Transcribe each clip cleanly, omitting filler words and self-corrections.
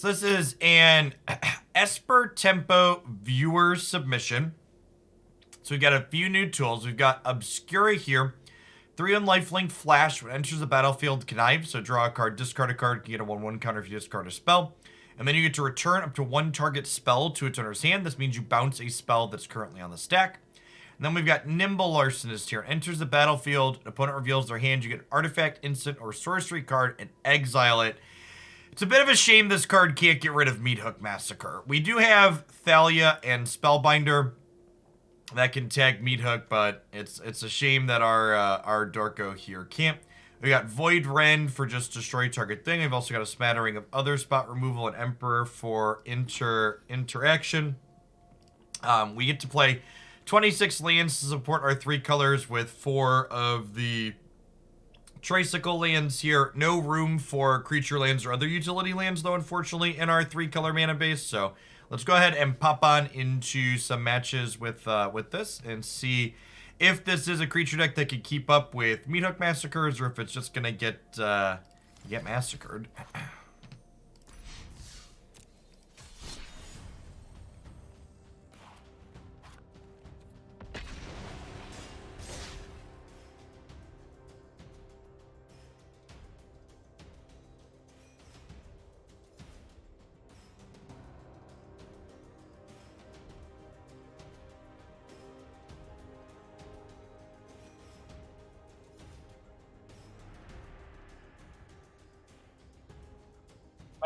So this is an Esper Tempo viewer submission. So we've got a few new tools. We've got Obscura here. 3 on lifelink flash. When it enters the battlefield, connive. So draw a card, discard a card. You get a 1/1 counter if you discard a spell. And then you get to return up to 1 target spell to its owner's hand. This means you bounce a spell that's currently on the stack. And then we've got Nimble Larcenist here. Enters the battlefield. An opponent reveals their hand. You get an artifact, instant, or sorcery card and exile it. It's a bit of a shame this card can't get rid of Meathook Massacre. We do have Thalia and Spellbinder that can tag Meathook, but it's a shame that our Dorko here can't. We got Void Rend for just destroy target thing. We've also got a smattering of other spot removal and Emperor for interaction. We get to play 26 lands to support our 3 colors with 4 of the tricycle lands here. No room for creature lands or other utility lands, though, unfortunately, in our 3-color mana base. So let's go ahead and pop on into some matches with this and see if this is a creature deck that could keep up with Meathook Massacres or if it's just gonna get massacred.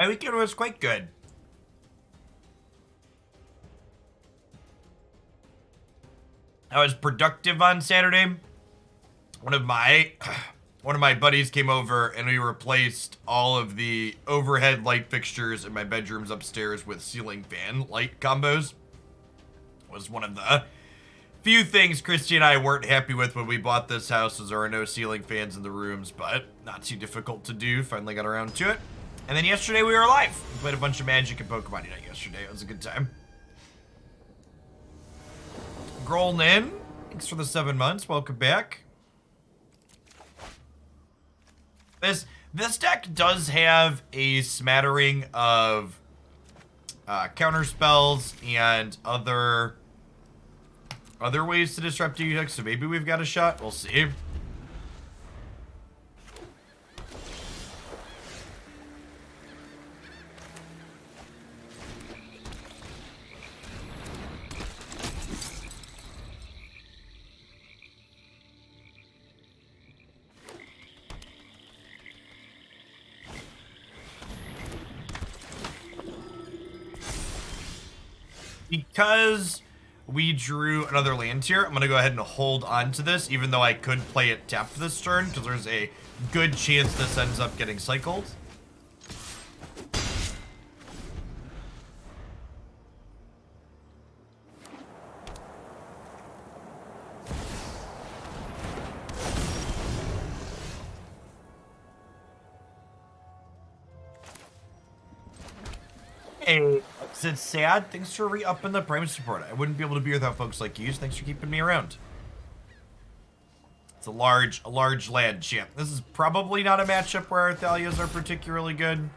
My weekend was quite good. I was productive on Saturday. One of my buddies came over and we replaced all of the overhead light fixtures in my bedrooms upstairs with ceiling fan light combos. It was one of the few things Christy and I weren't happy with when we bought this house, was there are no ceiling fans in the rooms, but not too difficult to do. Finally got around to it. And then yesterday we were live. We played a bunch of Magic and Pokemon Unite yesterday. It was a good time. Grolnin, thanks for the 7 months. Welcome back. This deck does have a smattering of counter spells and other ways to disrupt your deck, so maybe we've got a shot. We'll see. Because we drew another land here, I'm going to go ahead and hold on to this, even though I could play it tapped this turn, because there's a good chance this ends up getting cycled. Hey, it's sad. Thanks for re-upping the Prime support. I wouldn't be able to be without folks like you, so thanks for keeping me around. It's a large land champ. This is probably not a matchup where our Thalias are particularly good.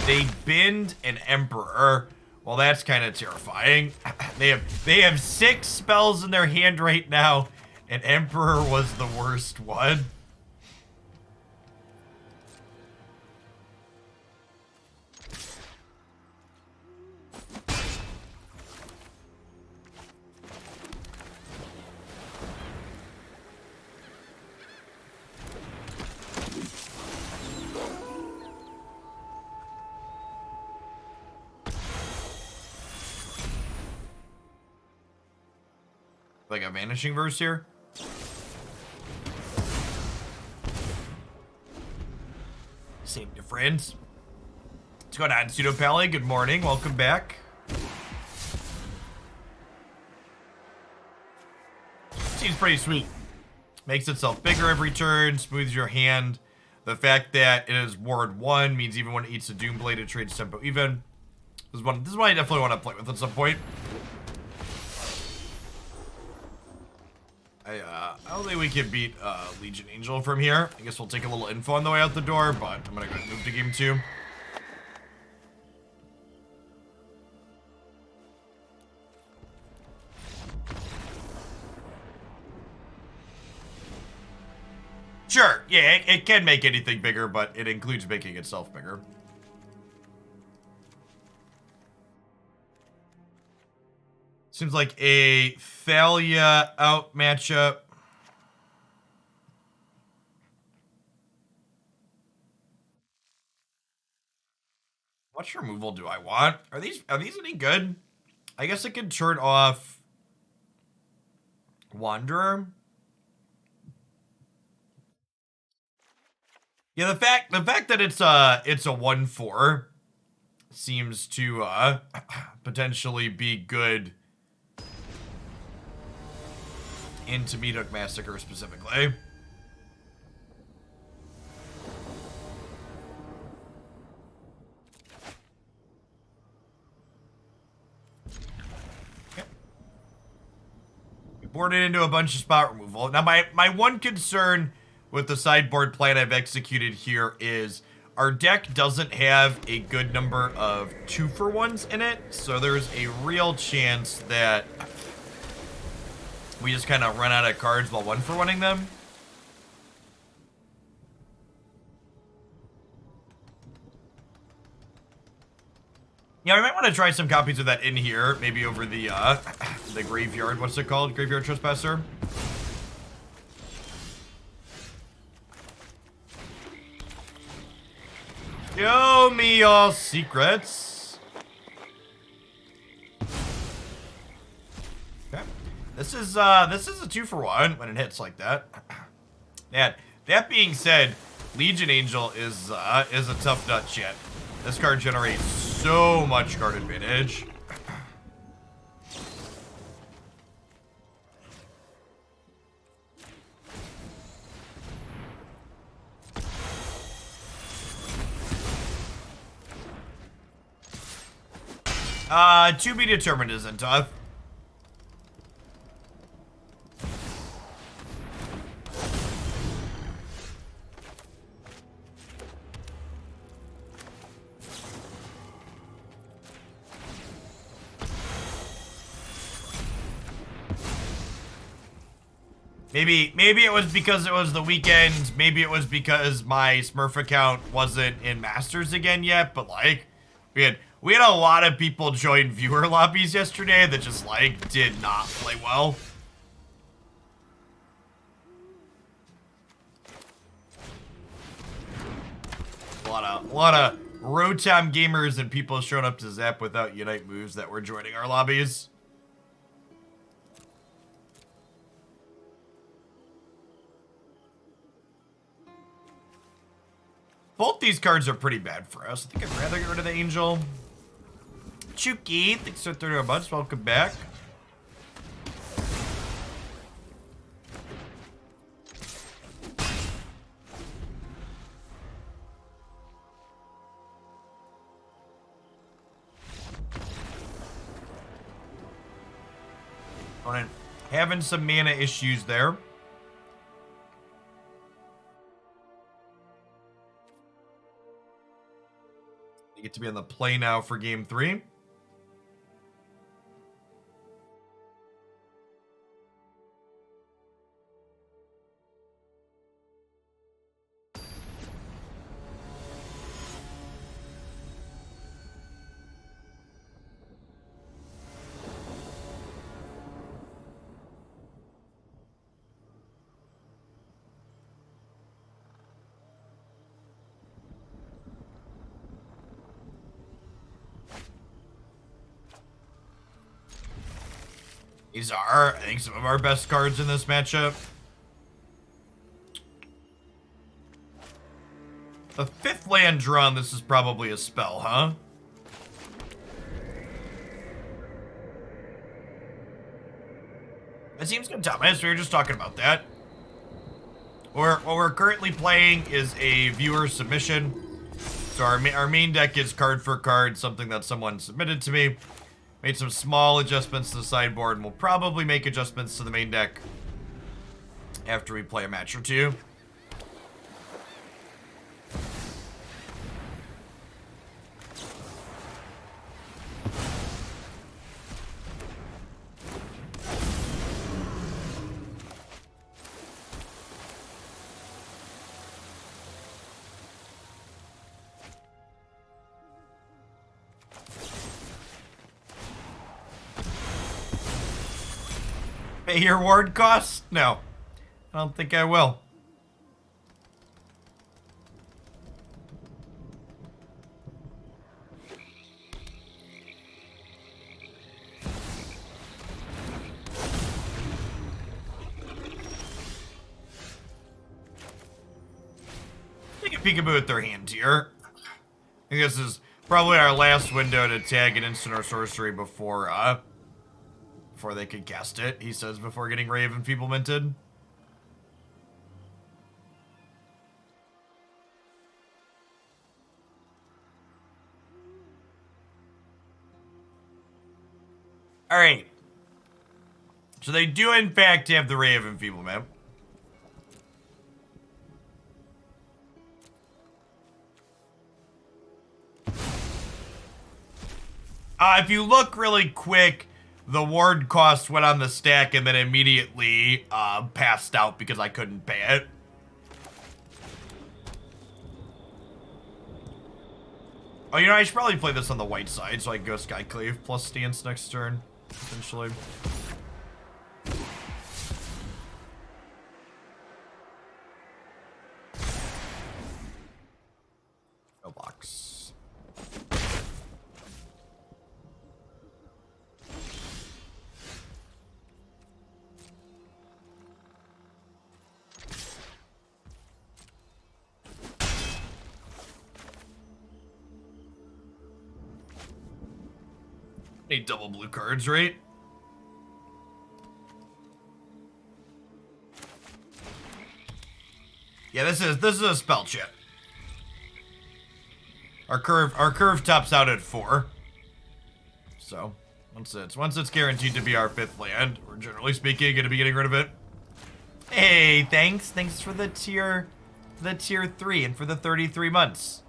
They bend an Emperor. Well, that's kind of terrifying. They have 6 spells in their hand right now, and Emperor was the worst one. Like a Vanishing Verse here. Same difference. What's going on, Pseudo Pally? Good morning. Welcome back. Seems pretty sweet. Makes itself bigger every turn, smooths your hand. The fact that it is Ward 1 means even when it eats a Doomblade, it trades tempo even. This is one I definitely want to play with at some point. I don't think we can beat Legion Angel from here. I guess we'll take a little info on the way out the door, but I'm gonna go move to game 2. Sure, yeah, it can make anything bigger, but it includes making itself bigger. Seems like a Thalia out matchup. What removal do I want? Are these any good? I guess I could turn off Wanderer. Yeah, the fact that it's a 1/4 seems to potentially be good into Meathook Massacre specifically. Okay. We boarded into a bunch of spot removal. Now my one concern with the sideboard plan I've executed here is our deck doesn't have a good number of 2-for-1s in it, so there's a real chance that we just kind of run out of cards while 1-for-1ing them. Yeah, we might want to try some copies of that in here, maybe over the graveyard. What's it called? Graveyard Trespasser? Show me your secrets. Okay. This is a 2-for-1 when it hits like that. Man, that being said, Legion Angel is a tough nut shit. This card generates so much card advantage. To be determined isn't tough. Maybe it was because it was the weekend. Maybe it was because my Smurf account wasn't in Masters again yet. But like, we had a lot of people join viewer lobbies yesterday that just like did not play well. A lot of Rotom gamers and people showing up to Zap without Unite moves that were joining our lobbies. Both these cards are pretty bad for us. I think I'd rather get rid of the Angel. Chuki, thanks for 30 months. Welcome back. Opponent having some mana issues there. You get to be on the play now for game 3. These are, I think, some of our best cards in this matchup. The 5th land drawn, this is probably a spell, huh? It seems good, Thomas. We were just talking about that. What we're currently playing is a viewer submission. So our main deck is card for card, something that someone submitted to me. Made some small adjustments to the sideboard, and we'll probably make adjustments to the main deck after we play a match or two. Pay your ward costs? No. I don't think I will. Take a peekaboo at their hand tier. I think this is probably our last window to tag an instant or sorcery before they could cast it, he says, before getting Ray of Enfeeblemented. Alright. So they do, in fact, have the Ray of Enfeeblement. If you look really quick, the ward cost went on the stack and then immediately passed out because I couldn't pay it. Oh, you know, I should probably play this on the white side so I can go Skyclave plus Stance next turn, potentially. No blocks. Need double blue cards, right? Yeah, this is a spell chip. Our curve tops out at 4. So once it's guaranteed to be our 5th land, we're generally speaking gonna be getting rid of it. Hey, thanks for the tier 3 and for the 33 months.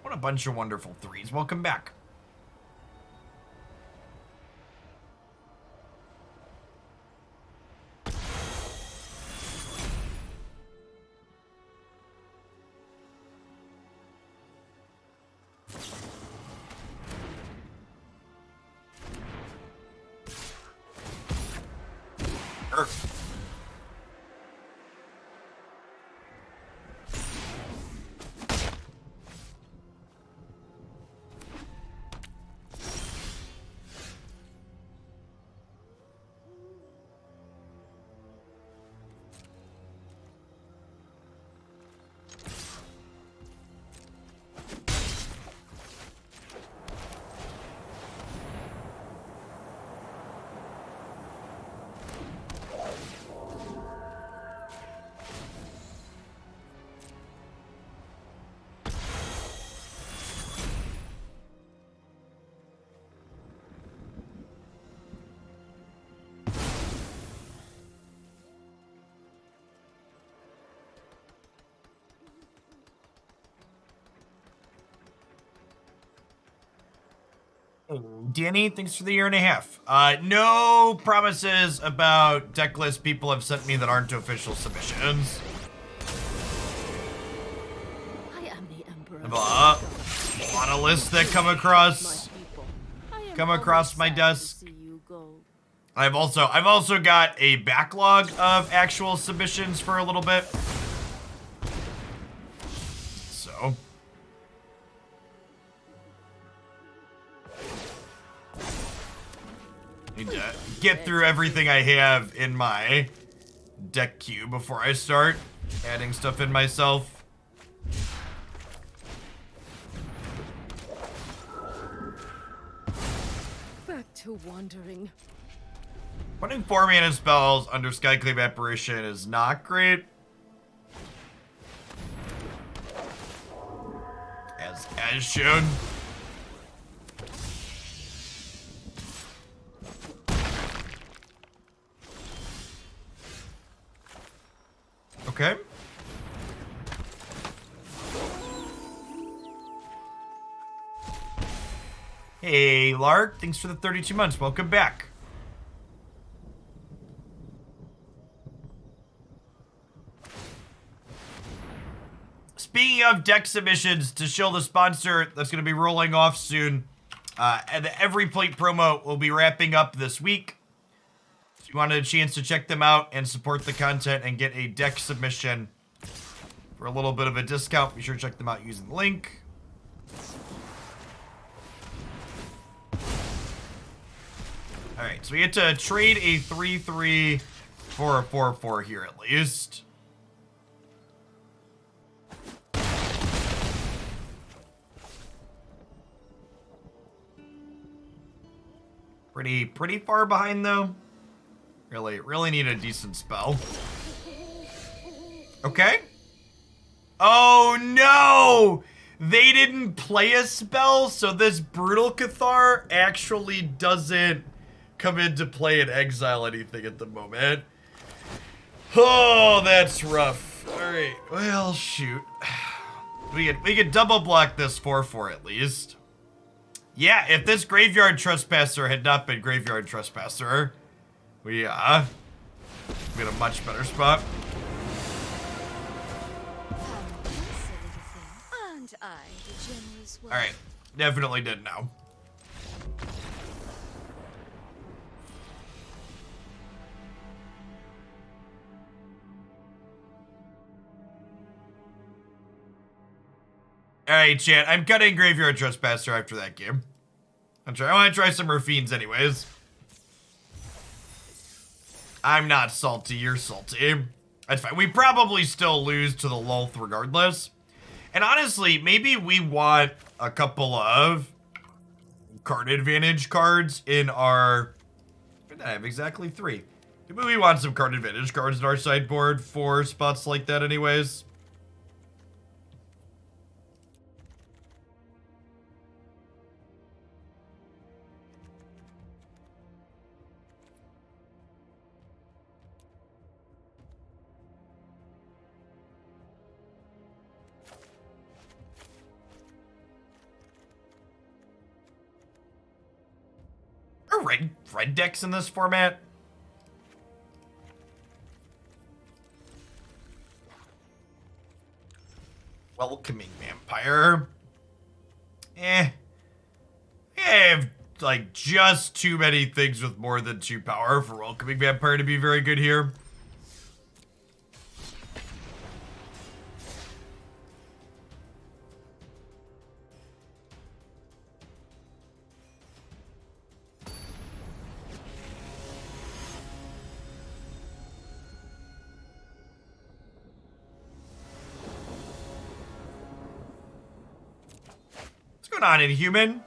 What a bunch of wonderful 3s. Welcome back. Danny, thanks for the 1.5 years. No promises about deck lists people have sent me that aren't official submissions. I am the Emperor. A lot of lists that come across my desk. I've also got a backlog of actual submissions for a little bit. So need to get through everything I have in my deck queue before I start adding stuff in myself. Back to wandering. Putting 4 mana spells under Skyclave Apparition is not great. eyes shown. Okay. Hey, Lark. Thanks for the 32 months. Welcome back. Speaking of deck submissions, to show the sponsor that's going to be rolling off soon, and the Every Plate promo will be wrapping up this week. If you wanted a chance to check them out and support the content and get a deck submission for a little bit of a discount, be sure to check them out using the link. Alright, so we get to trade a 3-3 for a 4-4 here at least. Pretty far behind though. Really need a decent spell. Okay. Oh no! They didn't play a spell, so this Brutal Cathar actually doesn't come into play and exile anything at the moment. Oh, that's rough. Alright, well, shoot. We could double block this 4-4 at least. Yeah, if this Graveyard Trespasser had not been Graveyard Trespasser, we in a much better spot. Alright, definitely didn't know. Alright, chat, I'm cutting Graveyard Trespasser after that game. I want to try some Raffines anyways. I'm not salty, you're salty. That's fine. We probably still lose to the Lolth regardless. And honestly, maybe we want a couple of card advantage cards in our... I have exactly 3. Maybe we want some card advantage cards in our sideboard for spots like that anyways. Are red decks in this format? Welcoming Vampire. I have like just too many things with more than 2 power for Welcoming Vampire to be very good here. On Inhuman.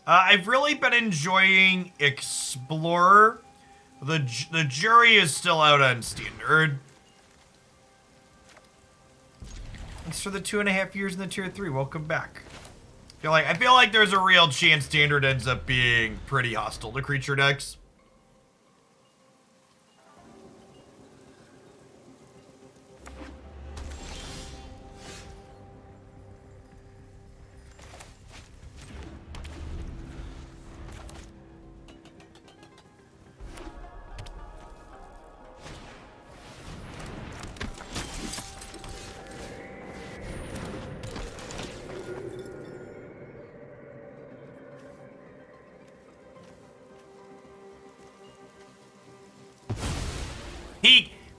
I've really been enjoying Explorer. The jury is still out on Standard. Thanks for the 2.5 years in the tier 3. Welcome back. I feel like there's a real chance Standard ends up being pretty hostile to creature decks.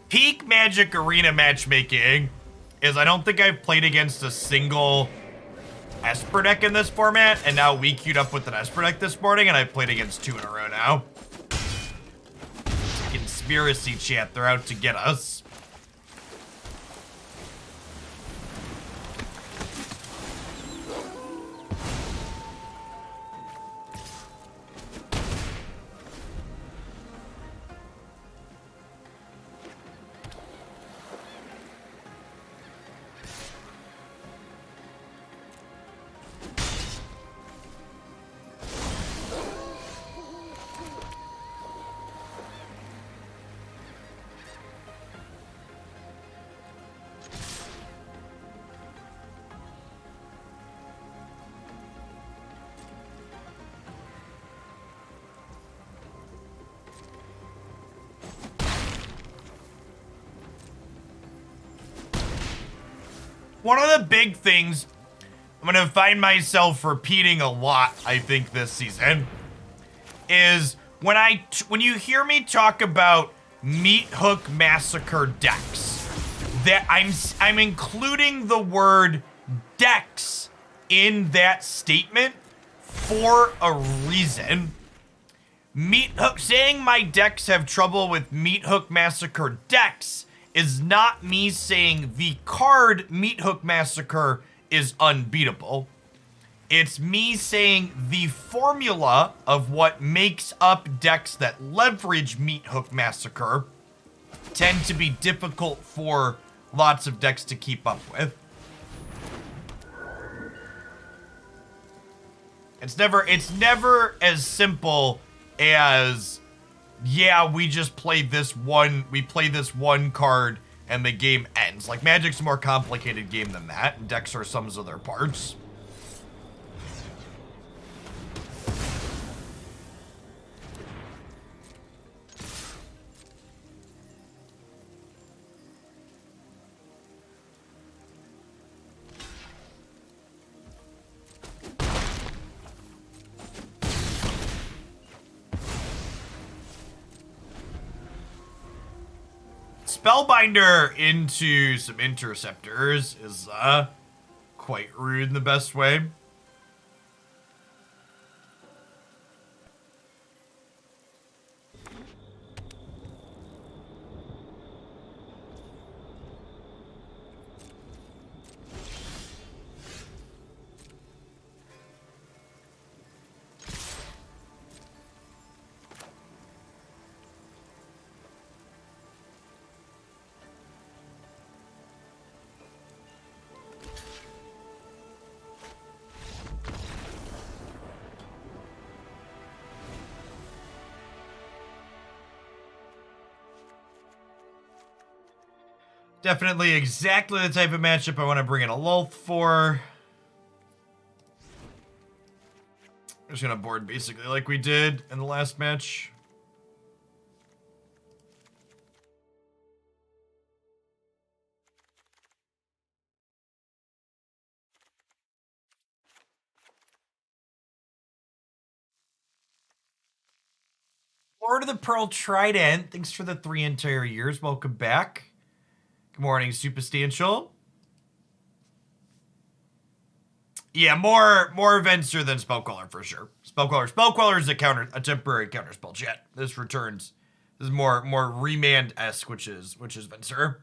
Peak Magic Arena matchmaking is I don't think I've played against a single Esper deck in this format, and now we queued up with an Esper deck this morning, and I've played against 2 in a row now. Conspiracy chat, they're out to get us. One of the big things I'm going to find myself repeating a lot, I think, this season is when you hear me talk about Meat Hook Massacre decks, that I'm including the word decks in that statement for a reason. Meat Hook, saying my decks have trouble with Meat Hook Massacre decks is not me saying the card Meat Hook Massacre is unbeatable. It's me saying the formula of what makes up decks that leverage Meat Hook Massacre tend to be difficult for lots of decks to keep up with. It's never as simple as, yeah, we just play this one card and the game ends. Like, Magic's a more complicated game than that, and decks are sums of their parts. Spellbinder into some interceptors is quite rude in the best way. Definitely exactly the type of matchup I want to bring in a Lolth for. I'm just going to board basically like we did in the last match. Lord of the Pearl Trident, thanks for the 3 entire years. Welcome back. Good morning, Substantial. Yeah, more Venser than Spellcaller for sure. Spellcaller is a temporary counter spell chat. This returns. This is more Remand-esque, which is Venser.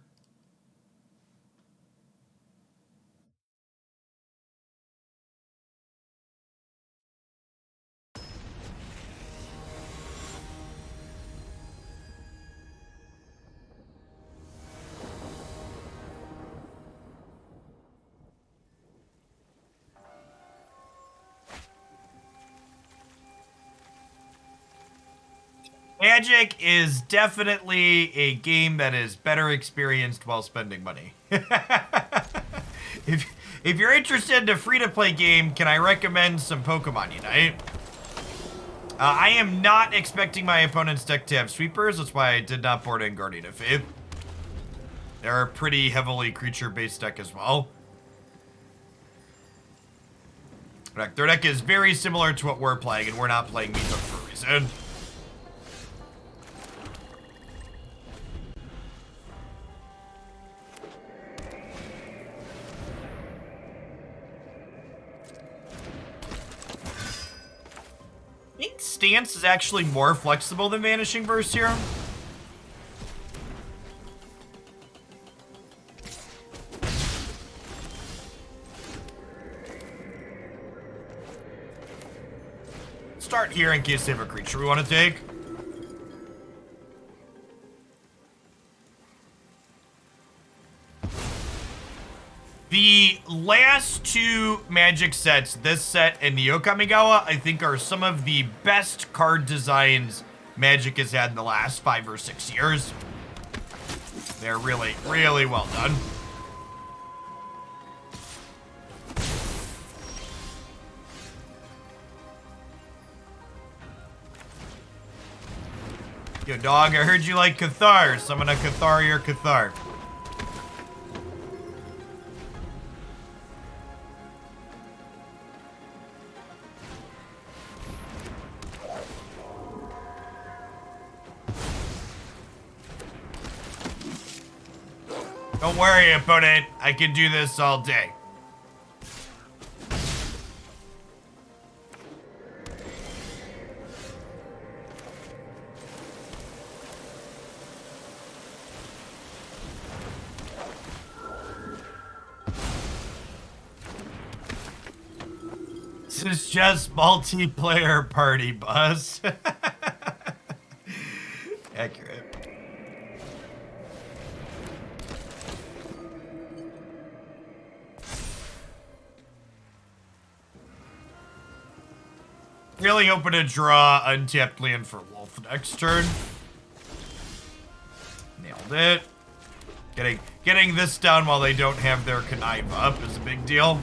Magic is definitely a game that is better experienced while spending money. If you're interested in a free-to-play game, can I recommend some Pokemon Unite? I am not expecting my opponent's deck to have sweepers. That's why I did not board in Guardian of Faith. They're a pretty heavily creature-based deck as well. Their deck is very similar to what we're playing, and we're not playing Meat Hook for a reason. I think Stance is actually more flexible than Vanishing Verse here. Start here in case they have a creature we want to take. The last 2 Magic sets, this set and the Okamigawa, I think are some of the best card designs Magic has had in the last 5 or 6 years. They're really, really well done. Yo, dog, I heard you like Cathar. Summon a Cathar your Cathar. Don't worry, opponent. I can do this all day. This is just multiplayer party bus. Accurate. Really hoping to draw untapped land for Lolth next turn. Nailed it. Getting this down while they don't have their connive up is a big deal.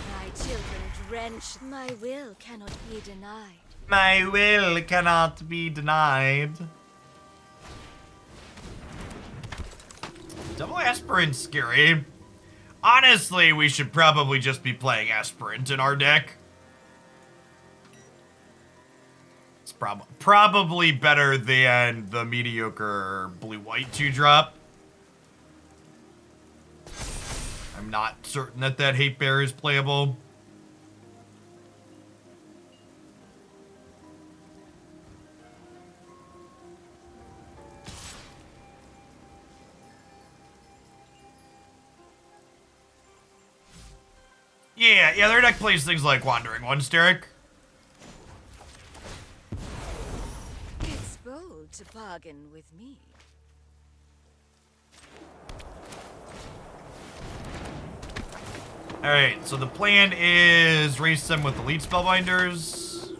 My children drenched. My will cannot be denied. My will cannot be denied. Double Aspirant's scary. Honestly, we should probably just be playing Aspirant in our deck. It's probably better than the mediocre blue-white 2-drop. I'm not certain that Hate Bear is playable. Yeah, their deck plays things like Wandering Ones, Derek. It's bold to bargain with me. Alright, so the plan is race them with Elite Spellbinders.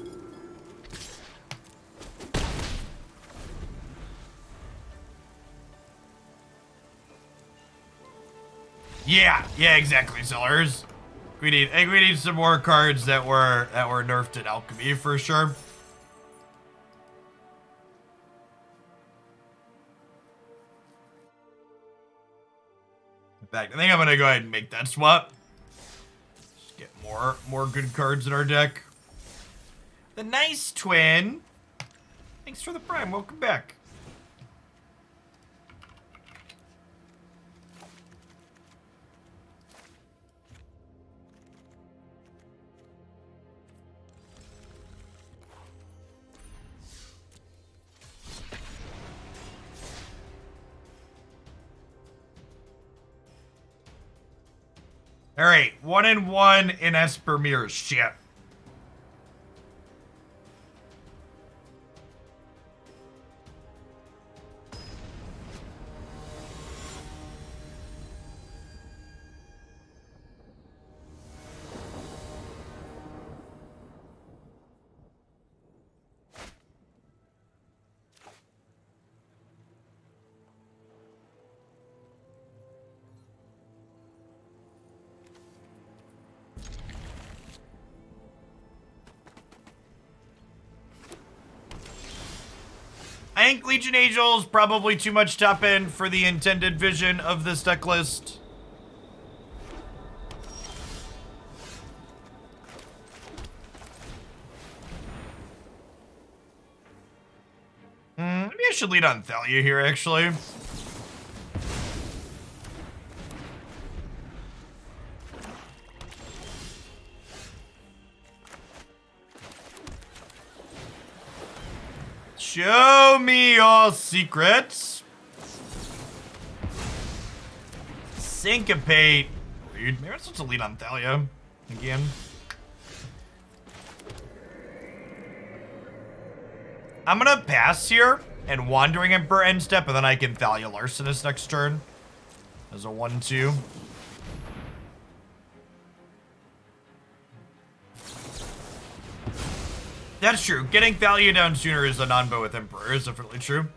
Yeah, exactly, Sellers. I think we need some more cards that were nerfed in Alchemy for sure. In fact, I think I'm gonna go ahead and make that swap. Just get more good cards in our deck. The Nice Twin. Thanks for the prime. Welcome back. All right, 1-1 in Esper mirrors. Shit. I think Legion Angel's probably too much top end for the intended vision of this deck list. Maybe I should lead on Thalia here, actually. Show me your secrets. Syncopate. Weird. Maybe I'm supposed to lead on Thalia again. I'm gonna pass here and Wandering Emperor end step, and then I can Thalia Larcenist next turn as a 1-2. That's true. Getting Thalia down sooner is a non-bow with Emperor is definitely true.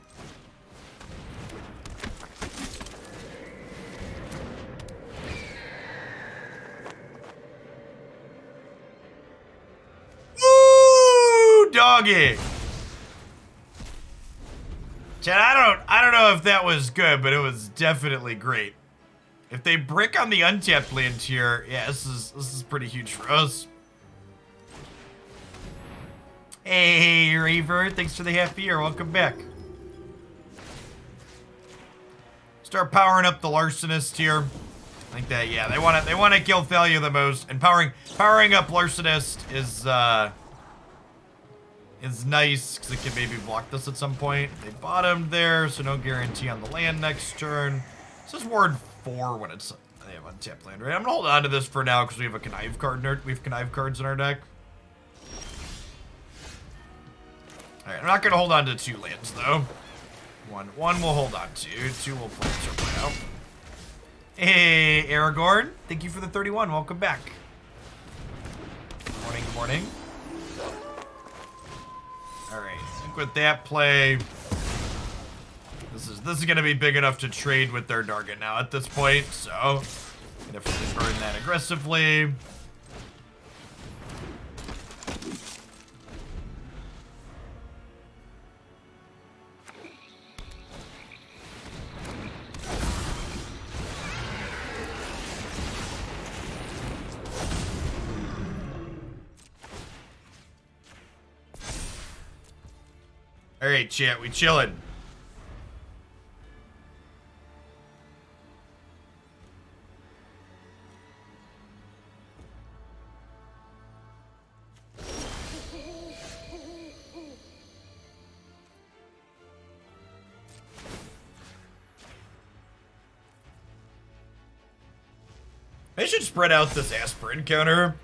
Woo, doggy. Chad, I don't know if that was good, but it was definitely great. If they brick on the untapped land here, yeah, this is pretty huge for us. Hey, Reaver, thanks for the half year. Welcome back. Start powering up the Larcenist here. Like that, yeah. They want to kill Thalia the most, and powering up Larcenist is nice because it can maybe block this at some point. They bottomed there, so no guarantee on the land next turn. This is Ward 4 when it's they have untapped land, right? I'm gonna hold on to this for now because we have a connive card we have connive cards in our deck. All right, I'm not gonna hold on to 2 lands though. One we'll hold on to. 2 we'll play out. Hey, Aragorn. Thank you for the 31. Welcome back. Good morning, good morning. Alright, I think with that play, this is gonna be big enough to trade with their target now at this point, so definitely burn that aggressively. Alright, chat, we chillin'. I should spread out this Aspirant counter.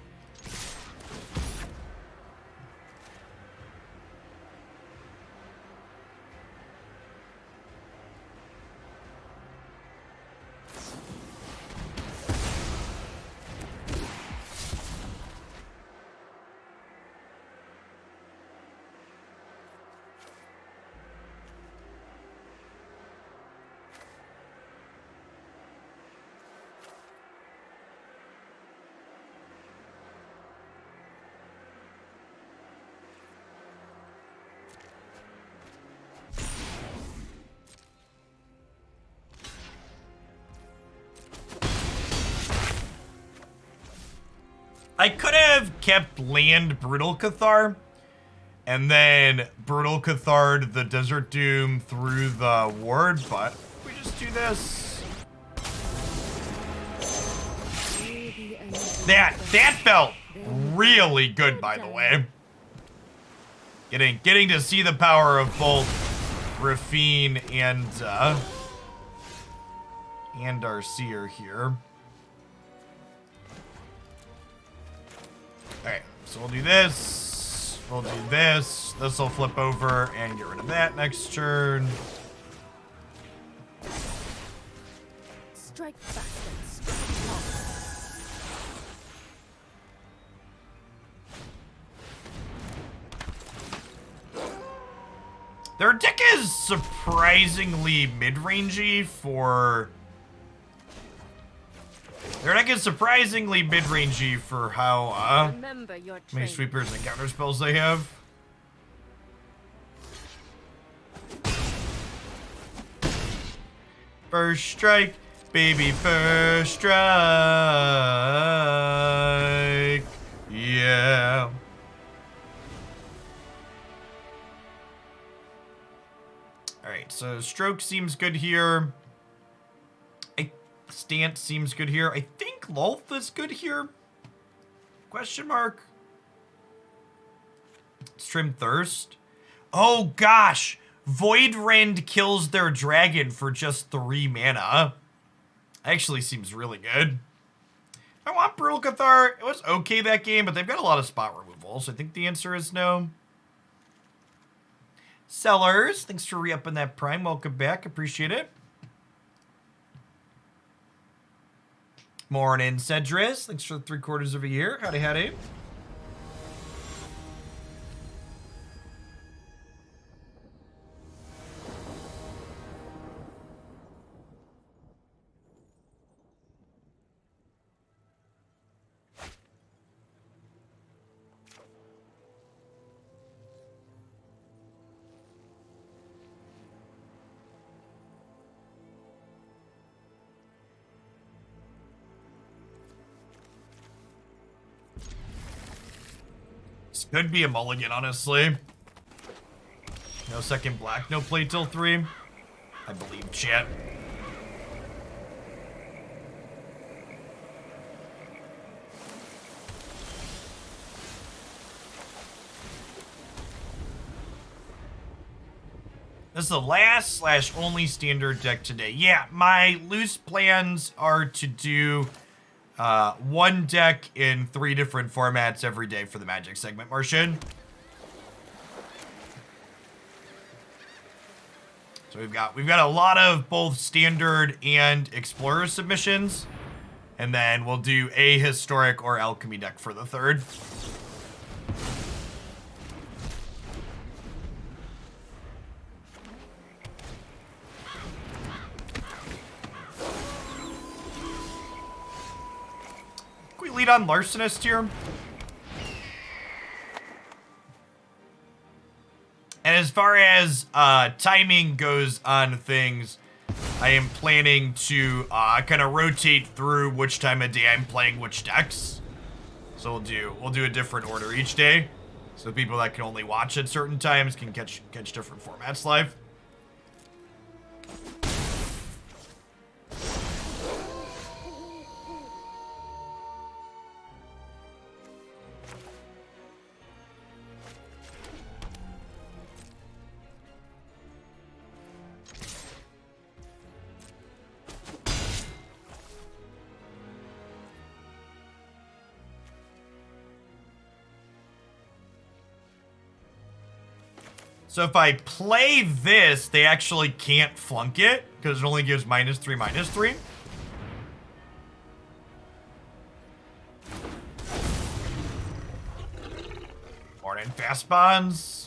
I could have kept land Brutal Cathar, and then Brutal Cathar'd the Desert Doom through the ward, but we just do this. That felt really good, by the way. Getting to see the power of both Raffine and our Seer here. Alright, so we'll do this. We'll do this. This will flip over and get rid of that next turn. Strike fast and strike hard. Their deck is surprisingly mid-rangey for... Their deck is surprisingly mid-rangey for how, Remember your many training. sweepers and counter spells they have. First strike, baby, first strike. Yeah. Alright, so Stroke seems good here. Stance seems good here. I think Lolth is good here. Question mark. Trim Thirst. Oh gosh! Void Rend kills their dragon for just 3 mana. Actually seems really good. I want Brutal Cathar. It was okay that game, but they've got a lot of spot removal, so I think the answer is no. Sellers, thanks for re-upping that Prime. Welcome back. Appreciate it. Morning, Cedris. Thanks for the 3/4 of a year. Howdy, howdy. Could be a mulligan, honestly. No second black, no play till 3. I believe, chat. This is the last / only standard deck today. Yeah, my loose plans are to do one deck in 3 different formats every day for the Magic segment, Martian. So we've got a lot of both standard and explorer submissions, and then we'll do a historic or alchemy deck for the 3rd. Can we lead on Larcenist here? And as far as timing goes on things, I am planning to kind of rotate through which time of day I'm playing which decks. So we'll do a different order each day, so people that can only watch at certain times can catch different formats live. So if I play this, they actually can't flunk it, because it only gives -3/-3. Morning fast bonds.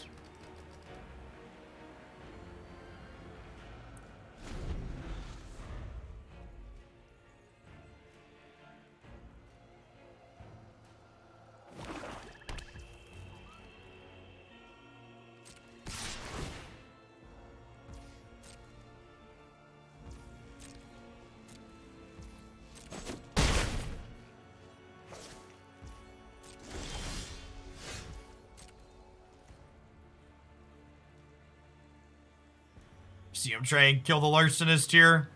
See him try and kill the Larcenist here.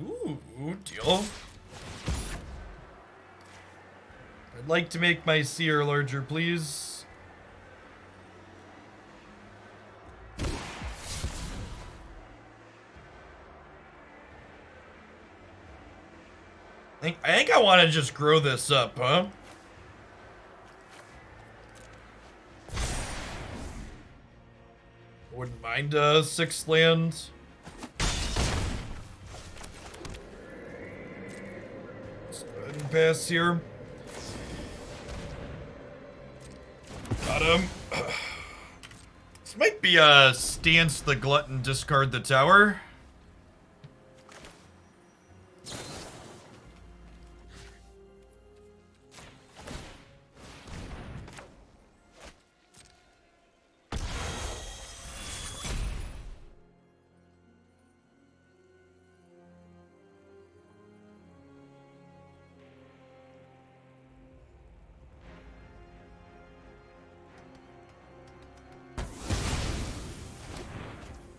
Ooh, deal. I'd like to make my Seer larger, please. I think I want to just grow this up, huh? Wouldn't mind 6 lands. Let's go ahead and pass here. Got him. This might be a Stance the Glutton, discard the tower.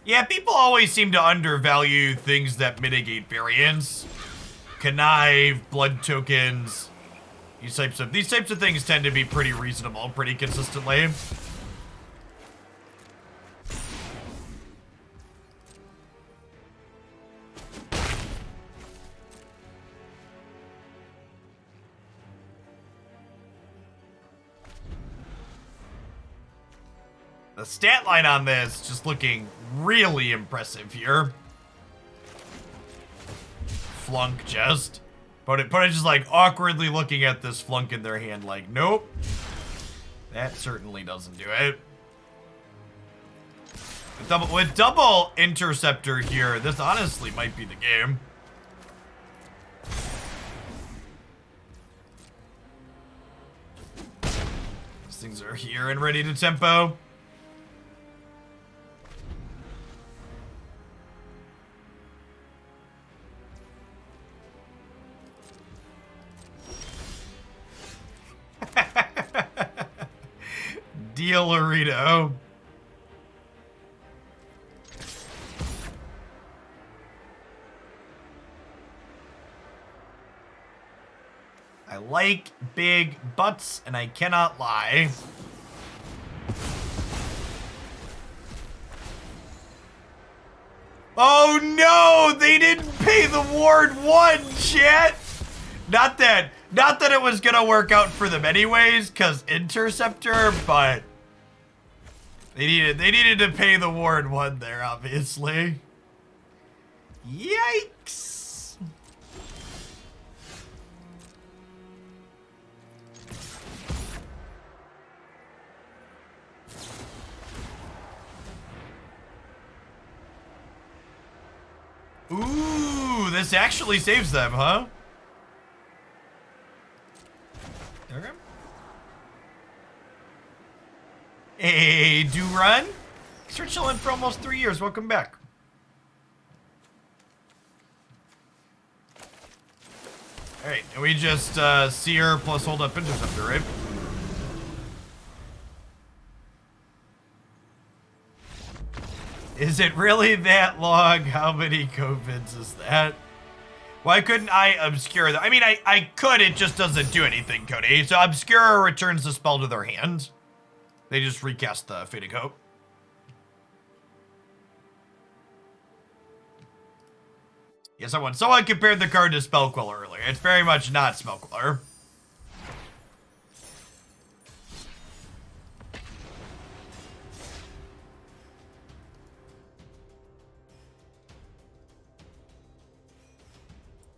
Yeah, people always seem to undervalue things that mitigate variance. Connive, blood tokens, these types of things tend to be pretty reasonable, pretty consistently. The stat line on this just looking really impressive here. Flunk just. But it just like awkwardly looking at this flunk in their hand like, nope. That certainly doesn't do it. With double interceptor here, this honestly might be the game. These things are here and ready to tempo. Dealerito. I like big butts, and I cannot lie. Oh no, they didn't pay the Ward 1, chat. Not that it was gonna work out for them anyways, cause Interceptor, but they needed to pay the Ward 1 there, obviously. Yikes. Ooh, this actually saves them, huh? Okay. Hey, do run. Thanks for chilling for almost 3 years. Welcome back. All right, and we just Seer plus hold up Interceptor, right? Is it really that long? How many COVIDs is that? Why couldn't I Obscura that? I mean, I could, it just doesn't do anything, Cody. So Obscura returns the spell to their hand. They just recast the Fading Hope. Yeah, someone compared the card to Spellquiller earlier. It's very much not Spellquiller.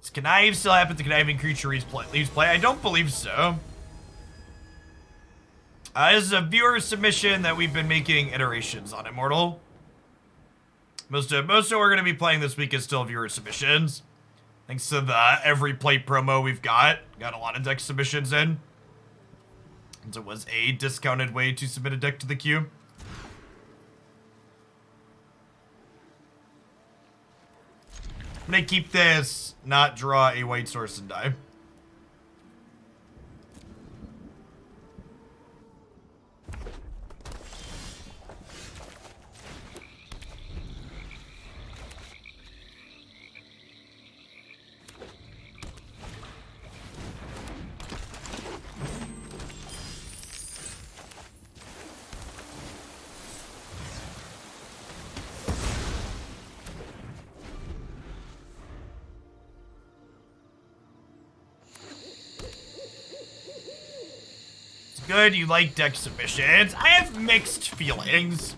Does Connive still happen to conniving creature leaves play? I don't believe so. This is a viewer submission that we've been making iterations on Immortal. Most of what we're going to be playing this week is still viewer submissions. Thanks to the every play promo we've got. Got a lot of deck submissions in. And it was a discounted way to submit a deck to the queue. I'm going to keep this, not draw a white source and die. Good, you like deck submissions. I have mixed feelings.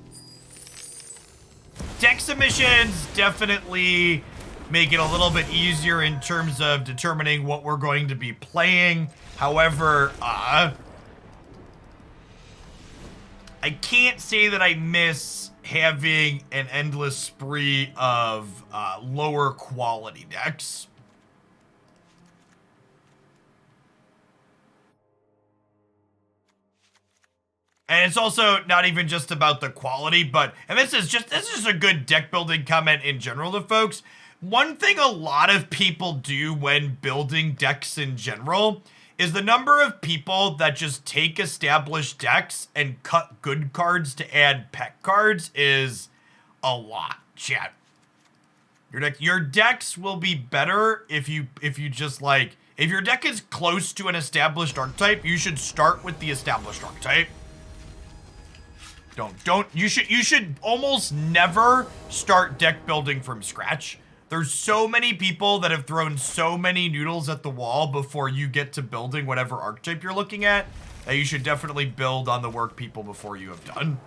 Deck submissions definitely make it a little bit easier in terms of determining what we're going to be playing. However, I can't say that I miss having an endless spree of lower quality decks. And it's also not even just about the quality, but, and this is just a good deck building comment in general to folks. One thing a lot of people do when building decks in general is the number of people that just take established decks and cut good cards to add pet cards is a lot, chat. Your decks will be better if you just like, if your deck is close to an established archetype, you should start with the established archetype. You should almost never start deck building from scratch. There's so many people that have thrown so many noodles at the wall before you get to building whatever archetype you're looking at that you should definitely build on the work people before you have done.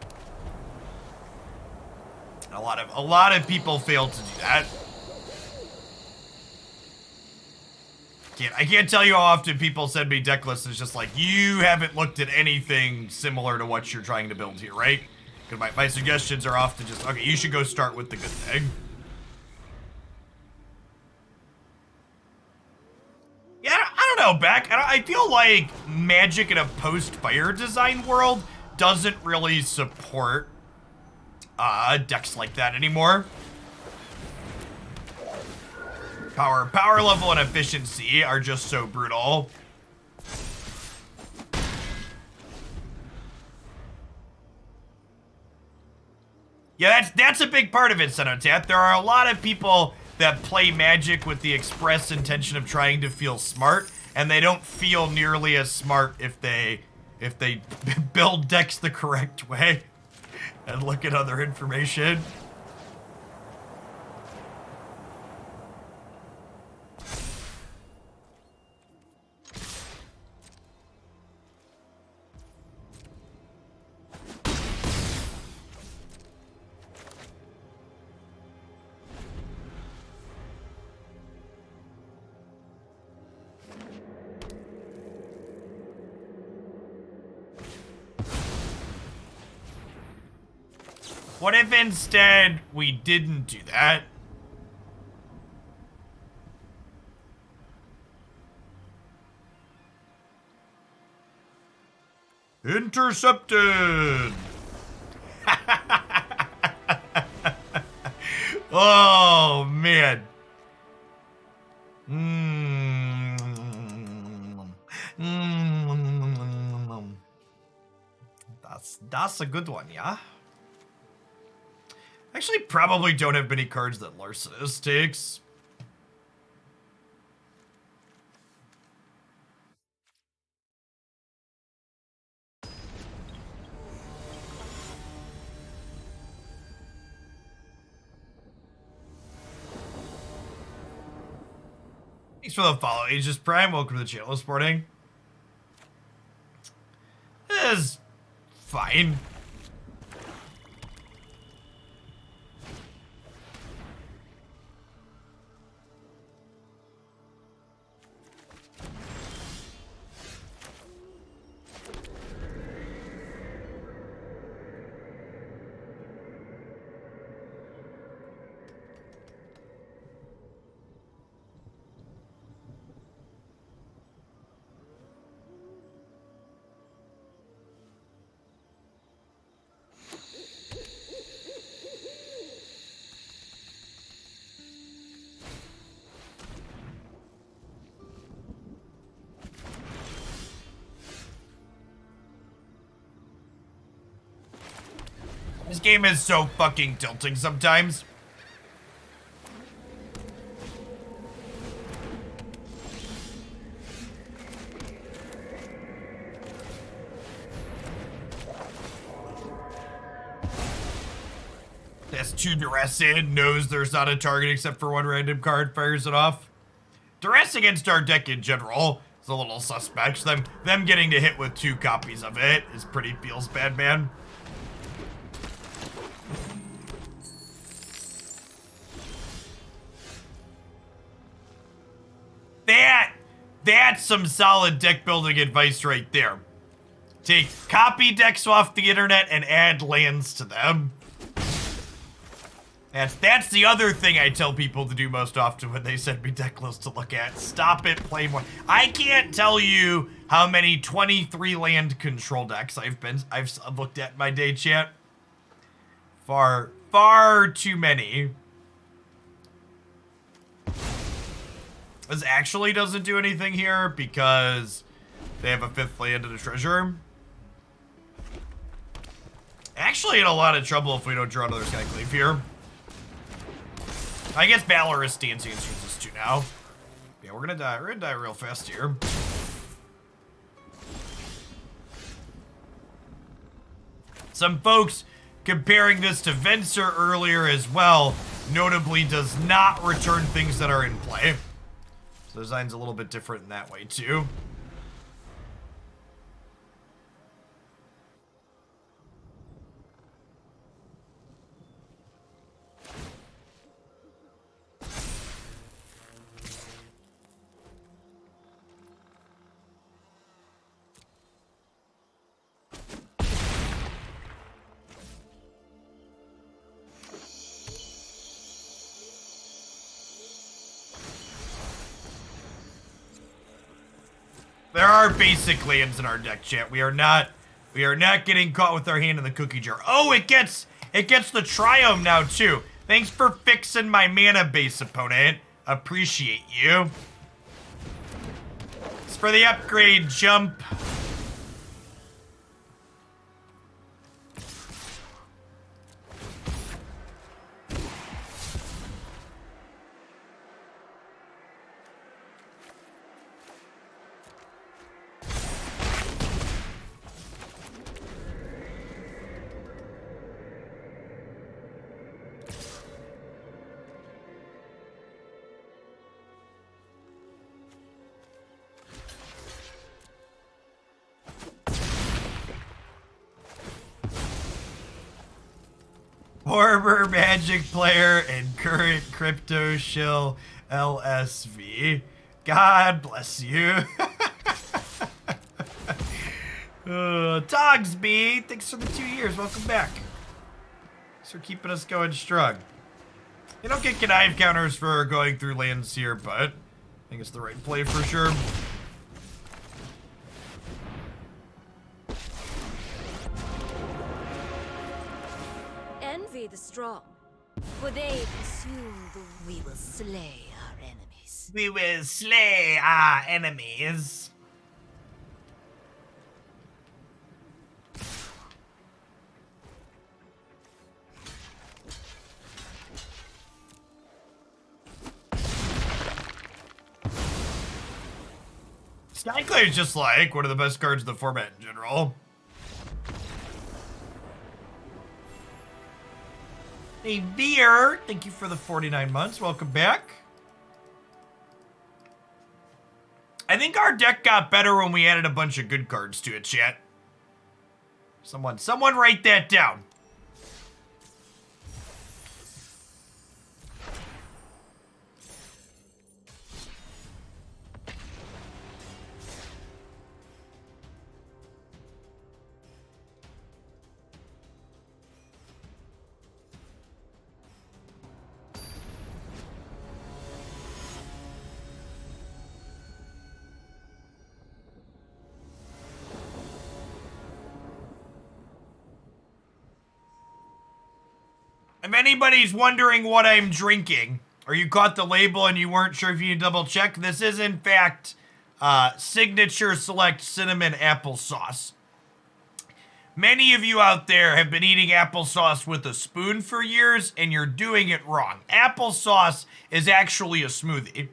A lot of people fail to do that. I can't tell you how often people send me deck lists. It's just like, you haven't looked at anything similar to what you're trying to build here, right? Because my suggestions are often just, okay, you should go start with the good thing. Yeah, I don't know, Beck. I feel like Magic in a post-fire design world doesn't really support decks like that anymore. Power level and efficiency are just so brutal. Yeah, that's a big part of it, Cenotat. There are a lot of people that play Magic with the express intention of trying to feel smart, and they don't feel nearly as smart if they build decks the correct way and look at other information. What if instead we didn't do that? Intercepted! Oh, man. That's a good one, yeah? Actually, probably don't have many cards that Larcenist takes. Thanks for the follow, Aegis Prime. Welcome to the channel this morning. It is fine. This game is so fucking tilting sometimes. That's 2 duress in, knows there's not a target except for 1 random card, fires it off. Duress against our deck in general is a little suspect. Them getting to hit with 2 copies of it is pretty feels bad, man. That's some solid deck building advice right there. Take copy decks off the internet and add lands to them. That's the other thing I tell people to do most often when they send me deck lists to look at. Stop it, play more. I can't tell you how many 23 land control decks I've looked at in my day, chat. Far too many. This actually doesn't do anything here because they have a 5th land and a treasure. Actually in a lot of trouble if we don't draw another Skyclave here. I guess Valorous Stance answers this too now. Yeah, we're gonna die. We're gonna die real fast here. Some folks comparing this to Venser earlier as well, notably does not return things that are in play. So the design's a little bit different in that way too. There are basic lands in our deck, chat. We are not getting caught with our hand in the cookie jar. Oh, it gets the Triome now too. Thanks for fixing my mana base, opponent. Appreciate you. It's for the upgrade jump. Former Magic player and current crypto shill LSV. God bless you. Togsby, thanks for the 2 years. Welcome back. Thanks for keeping us going strong. You don't get connive counters for going through lands here, but I think it's the right play for sure. Envy the strong, for they consume the we will slay our enemies. We will slay our enemies. Skyclave is just like one of the best cards in the format in general. Hey, Veer, thank you for the 49 months. Welcome back. I think our deck got better when we added a bunch of good cards to it, chat. Someone write that down. If anybody's wondering what I'm drinking, or you caught the label and you weren't sure if you need to double check, this is in fact Signature Select Cinnamon Applesauce. Many of you out there have been eating applesauce with a spoon for years, and you're doing it wrong. Applesauce is actually a smoothie.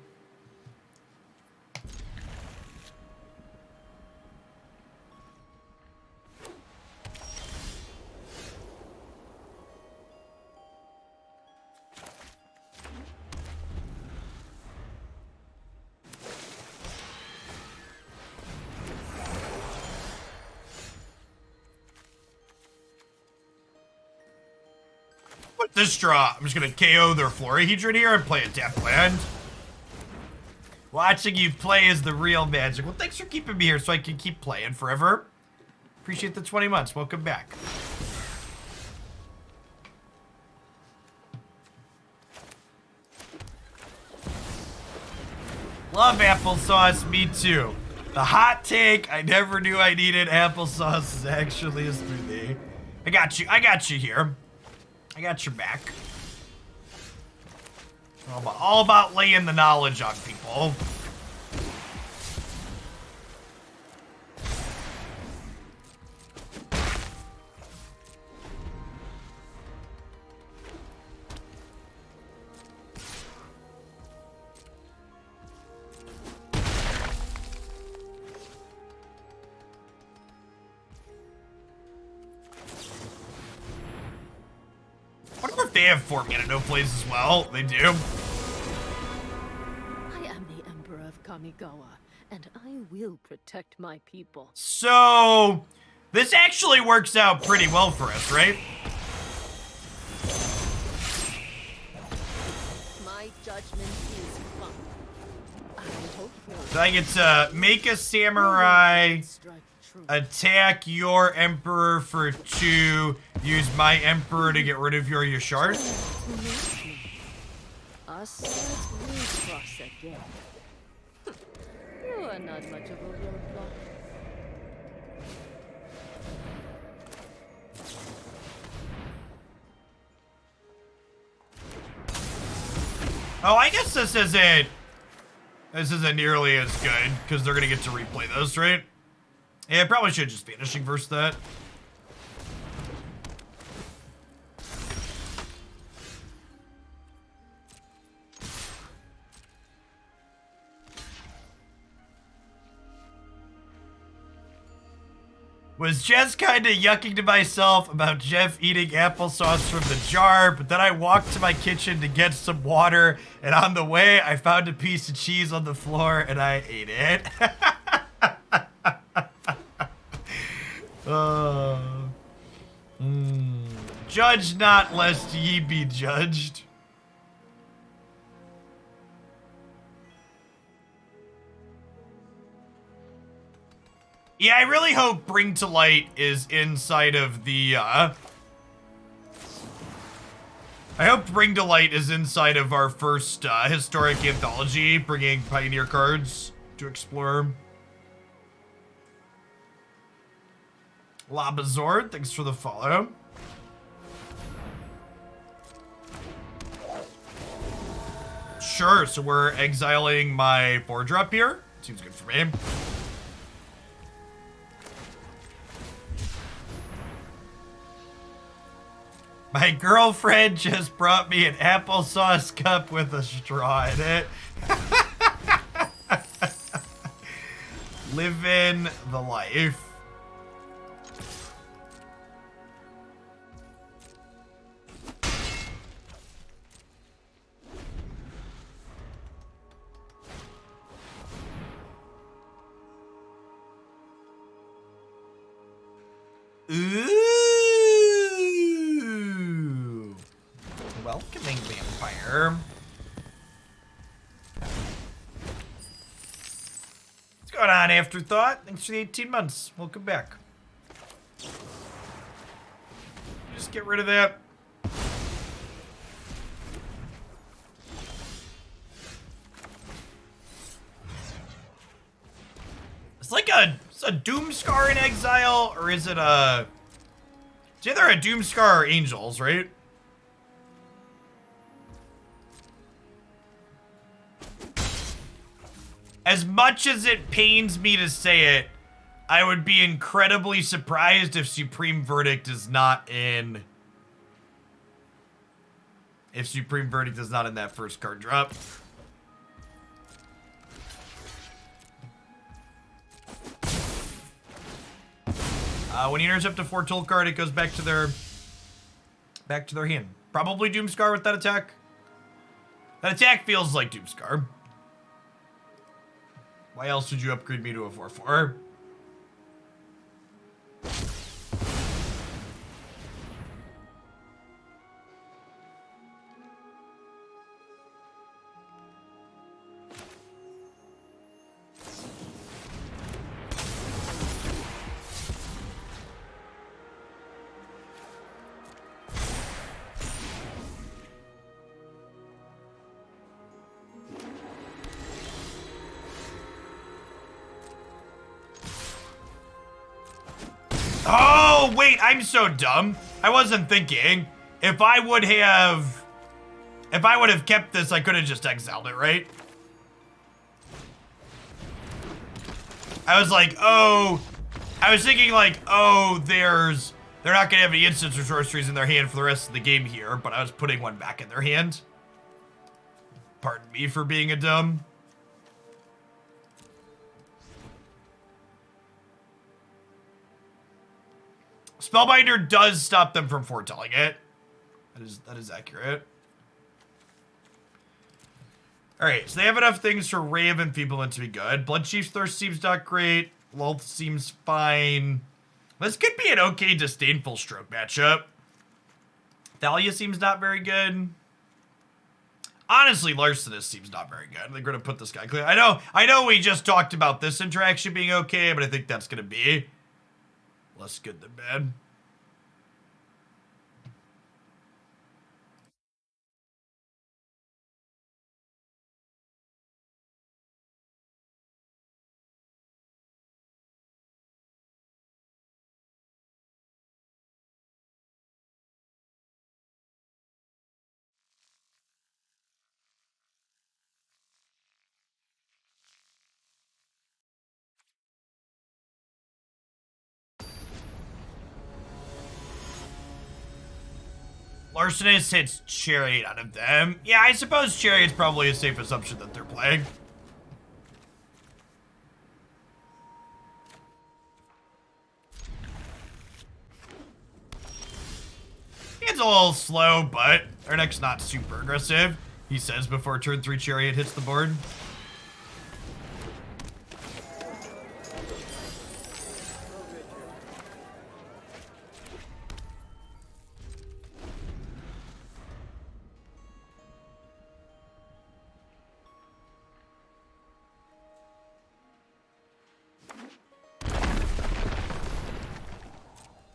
This draw, I'm just gonna KO their Florahedron here and play a tap land. Watching you play is the real magic. Well, thanks for keeping me here so I can keep playing forever. Appreciate the 20 months. Welcome back. Love applesauce, me too. The hot take, I never knew I needed applesauce is actually a smoothie. I got you here. I got your back. All about laying the knowledge on people. I wonder if they have 4 mana no plays as well. They do. I am the Emperor of Kamigawa, and I will protect my people. So, this actually works out pretty well for us, right? My judgment is fun. I hope So I get to make a samurai, attack your emperor for 2, use my emperor to get rid of your Yashard. Us we cross again. You are not much of a roadblock. Oh, I guess this isn't nearly as good, because they're gonna get to replay those, right? Yeah, I probably should just Vanishing Verse that. Was just kind of yucking to myself about Jeff eating applesauce from the jar, but then I walked to my kitchen to get some water, and on the way, I found a piece of cheese on the floor, and I ate it. Judge not, lest ye be judged. Yeah, I really hope Bring to Light is inside of the, I hope Bring to Light is inside of our first historic anthology, bringing Pioneer cards to explore. Labazord, thanks for the follow. Sure, so we're exiling my 4-drop here. Seems good for me. My girlfriend just brought me an applesauce cup with a straw in it. Living the life. Ooh. Welcoming vampire. What's going on, Afterthought? Thanks for the 18 months. Welcome back. Just get rid of that. It's like a Doomscar in exile, or is it a... It's either a Doomscar or Angels, right? As much as it pains me to say it, I would be incredibly surprised if Supreme Verdict is not in... If Supreme Verdict is not in that first card drop. When you intercept a 4-tool card, it goes back to their hand. Probably Doomscar with that attack. That attack feels like Doomscar. Why else would you upgrade me to a 4/4? Oh, wait, I'm so dumb. I wasn't thinking. If I would have kept this, I could have just exiled it, right? I was like, oh, I was thinking like, oh, they're not gonna have any instants or sorceries in their hand for the rest of the game here, but I was putting one back in their hand. Pardon me for being a dumb. Spellbinder does stop them from foretelling it. That is accurate. Alright, so they have enough things for Ray of Enfeeblement to be good. Bloodchief's Thirst seems not great. Lolth seems fine. This could be an okay Disdainful Stroke matchup. Thalia seems not very good. Honestly, Larcenist seems not very good. They're going to put this guy clear. I know we just talked about this interaction being okay, but I think that's going to be less good than bad. Larcenist hits Chariot out of them. Yeah, I suppose Chariot's probably a safe assumption that they're playing. It's a little slow, but our deck's not super aggressive, he says before turn 3 Chariot hits the board.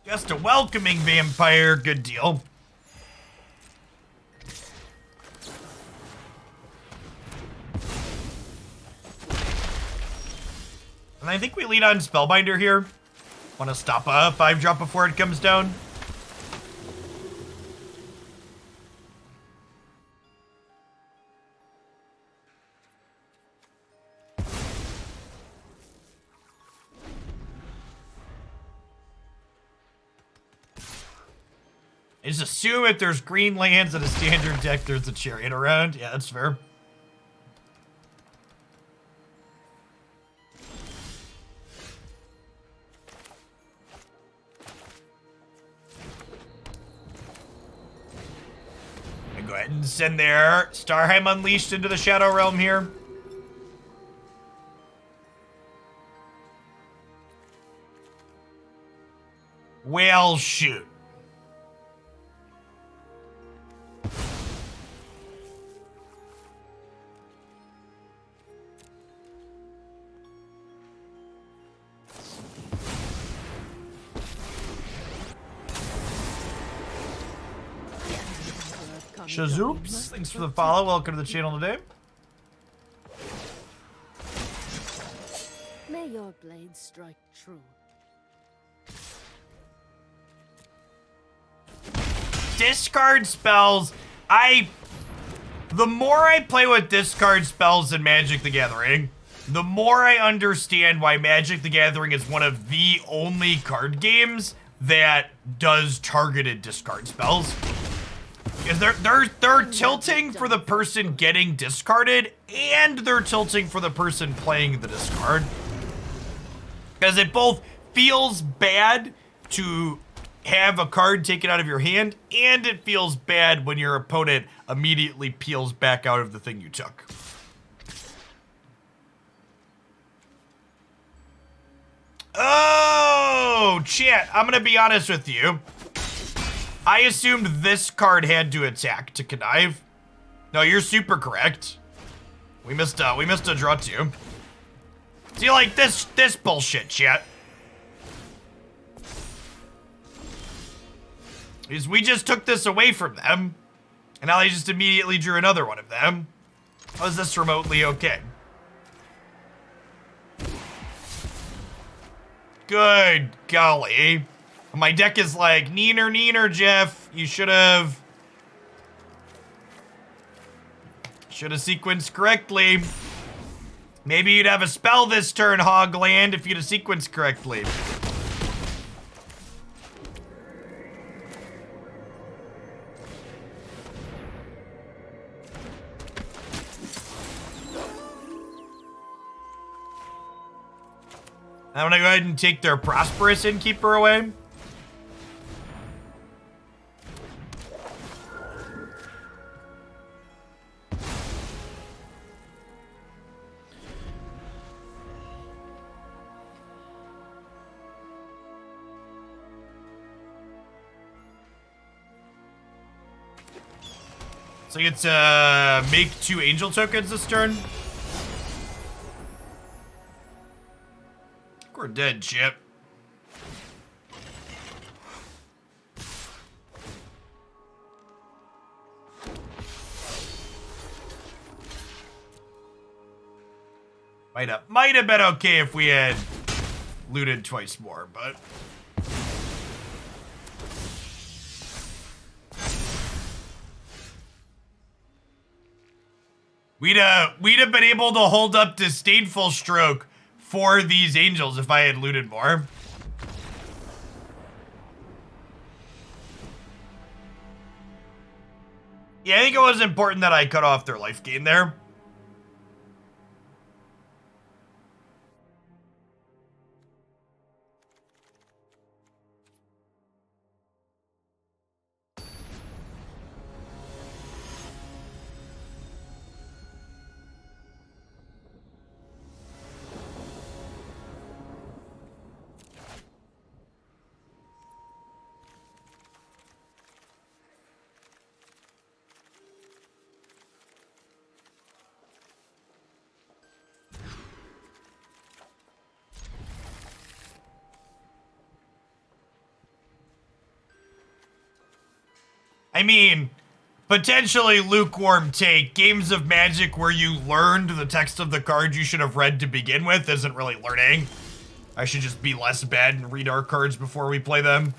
Just a welcoming vampire, good deal. I think we lead on Spellbinder here. Want to stop a 5-drop before it comes down? I just assume if there's green lands in a standard deck, there's a Chariot around. Yeah, that's fair. And go ahead and send their Starheim Unleashed into the Shadow Realm here. Well, shoot. Shazoops, thanks for the follow. Welcome to the channel today. May your blade strike true. Discard spells. The more I play with discard spells in Magic the Gathering, the more I understand why Magic the Gathering is one of the only card games that does targeted discard spells. Because they're tilting for the person getting discarded, and they're tilting for the person playing the discard. Because it both feels bad to have a card taken out of your hand, and it feels bad when your opponent immediately peels back out of the thing you took. Oh, chat, I'm gonna be honest with you. I assumed this card had to attack to connive. No, you're super correct. We missed a draw too. See, like this bullshit, chat. Is we just took this away from them, and now they just immediately drew another one of them. How is this remotely okay? Good golly. My deck is like, neener, Jeff. You should have sequenced correctly. Maybe you'd have a spell this turn, Hogland, if you'd have sequenced correctly. I'm gonna go ahead and take their Prosperous Innkeeper away. So I get to make 2 Angel tokens this turn. We're dead, Chip. Might have been okay if we had looted twice more, but we'd have been able to hold up Disdainful Stroke for these angels if I had looted more. Yeah, I think it was important that I cut off their life gain there. I mean, potentially lukewarm take. Games of Magic where you learned the text of the card you should have read to begin with isn't really learning. I should just be less bad and read our cards before we play them.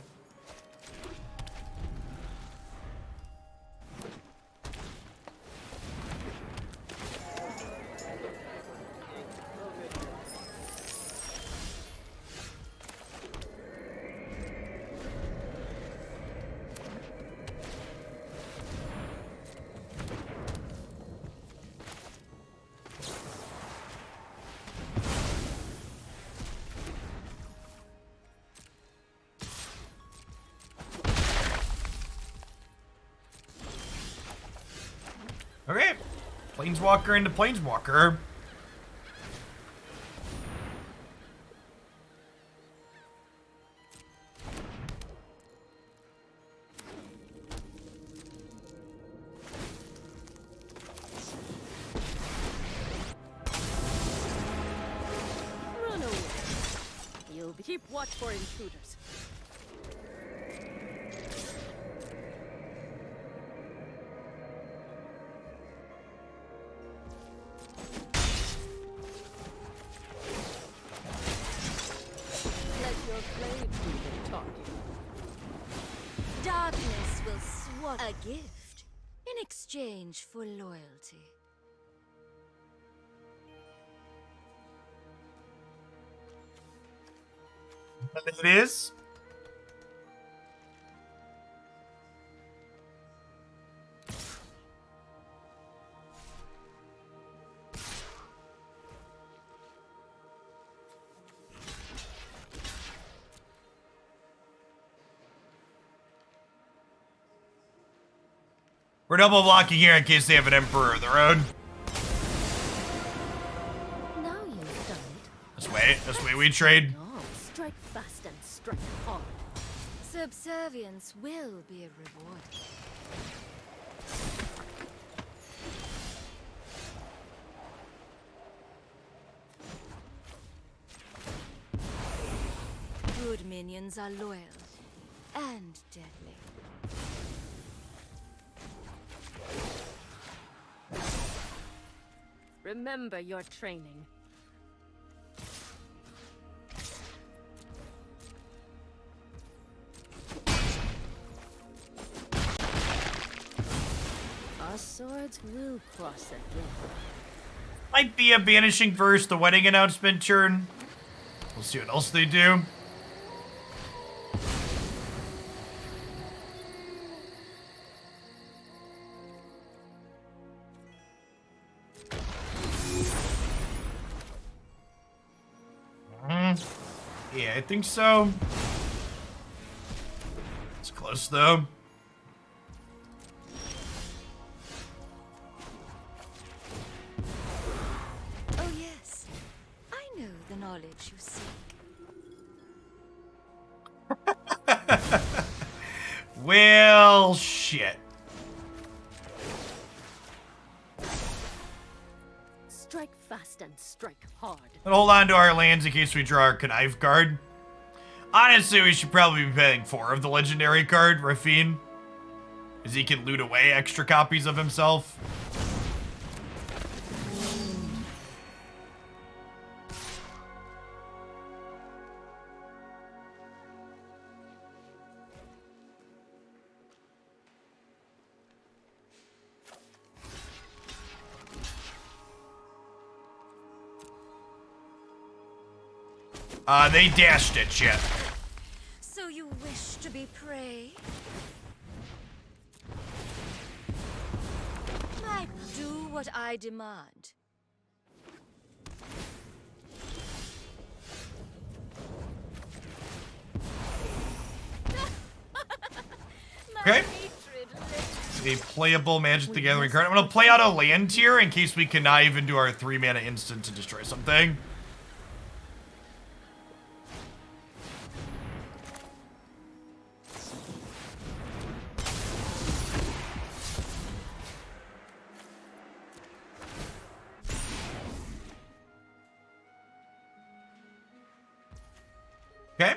Okay, Planeswalker into Planeswalker. Run away. You'll keep watch for intruders. Darkness will swallow a gift in exchange for loyalty. It is. We're double blocking here in case they have an Emperor of their own. Now you've done it. This way we trade. No, strike fast and strike hard. Subservience will be rewarded. Good minions are loyal and deadly. Remember your training. Our swords will cross again. Might be a Vanishing Verse, the wedding announcement turn. We'll see what else they do. Yeah, I think so. It's close though. Oh yes, I know the knowledge you seek. Well, shit. Strike fast and strike hard. And hold on to our lands in case we draw our Connive card. Honestly, we should probably be playing 4 of the legendary card, Raffine. As he can loot away extra copies of himself. They dashed it, shit. So you wish to be prey? Do what I demand. Okay. A playable Magic the Gathering card. I'm gonna play out a land here in case we connive into our 3-mana instant to destroy something. Okay.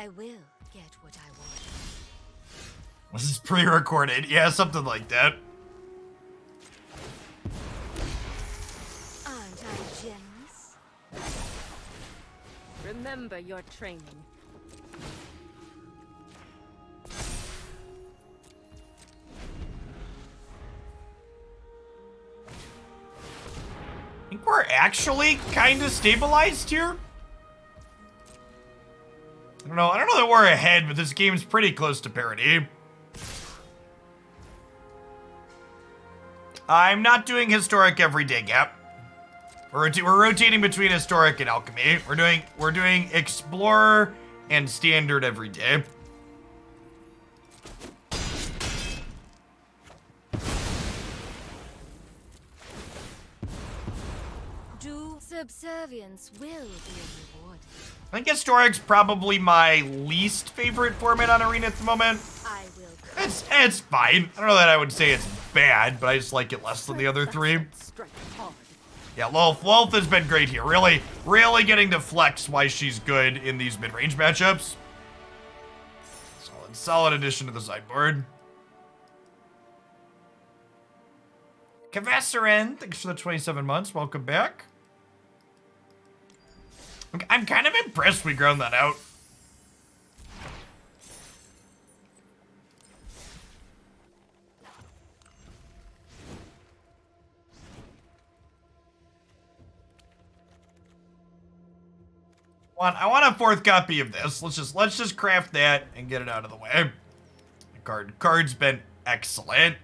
I will get what I want. Was this pre-recorded? Yeah, something like that. Aren't I generous? Remember your training. I think we're actually kind of stabilized here. I don't know that we're ahead, but this game's pretty close to parity. I'm not doing historic every day, Gap. We're rotating between historic and alchemy. We're doing explorer and standard every day. Due subservience will be rewarded. I think historic's probably my least favorite format on Arena at the moment. I will. It's fine. I don't know that I would say it's bad, but I just like it less than the other three. Strike hard. Yeah, Lolth has been great here. Really getting to flex why she's good in these mid-range matchups. Solid addition to the sideboard. Kavasarin, thanks for the 27 months. Welcome back. I'm kind of impressed we ground that out. I want a fourth copy of this. Let's just craft that and get it out of the way. The card's been excellent.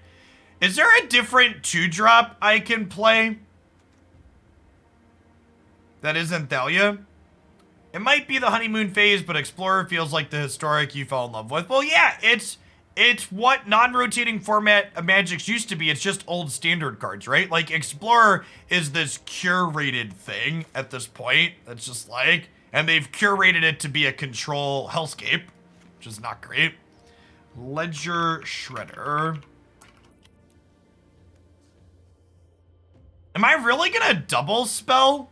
Is there a different 2-drop I can play that isn't Thalia? It might be the honeymoon phase, but Explorer feels like the historic you fell in love with. Well, yeah, it's what non-rotating format of Magic's used to be. It's just old standard cards, right? Like, Explorer is this curated thing at this point. That's just like, and they've curated it to be a control hellscape, which is not great. Ledger Shredder. Am I really gonna double spell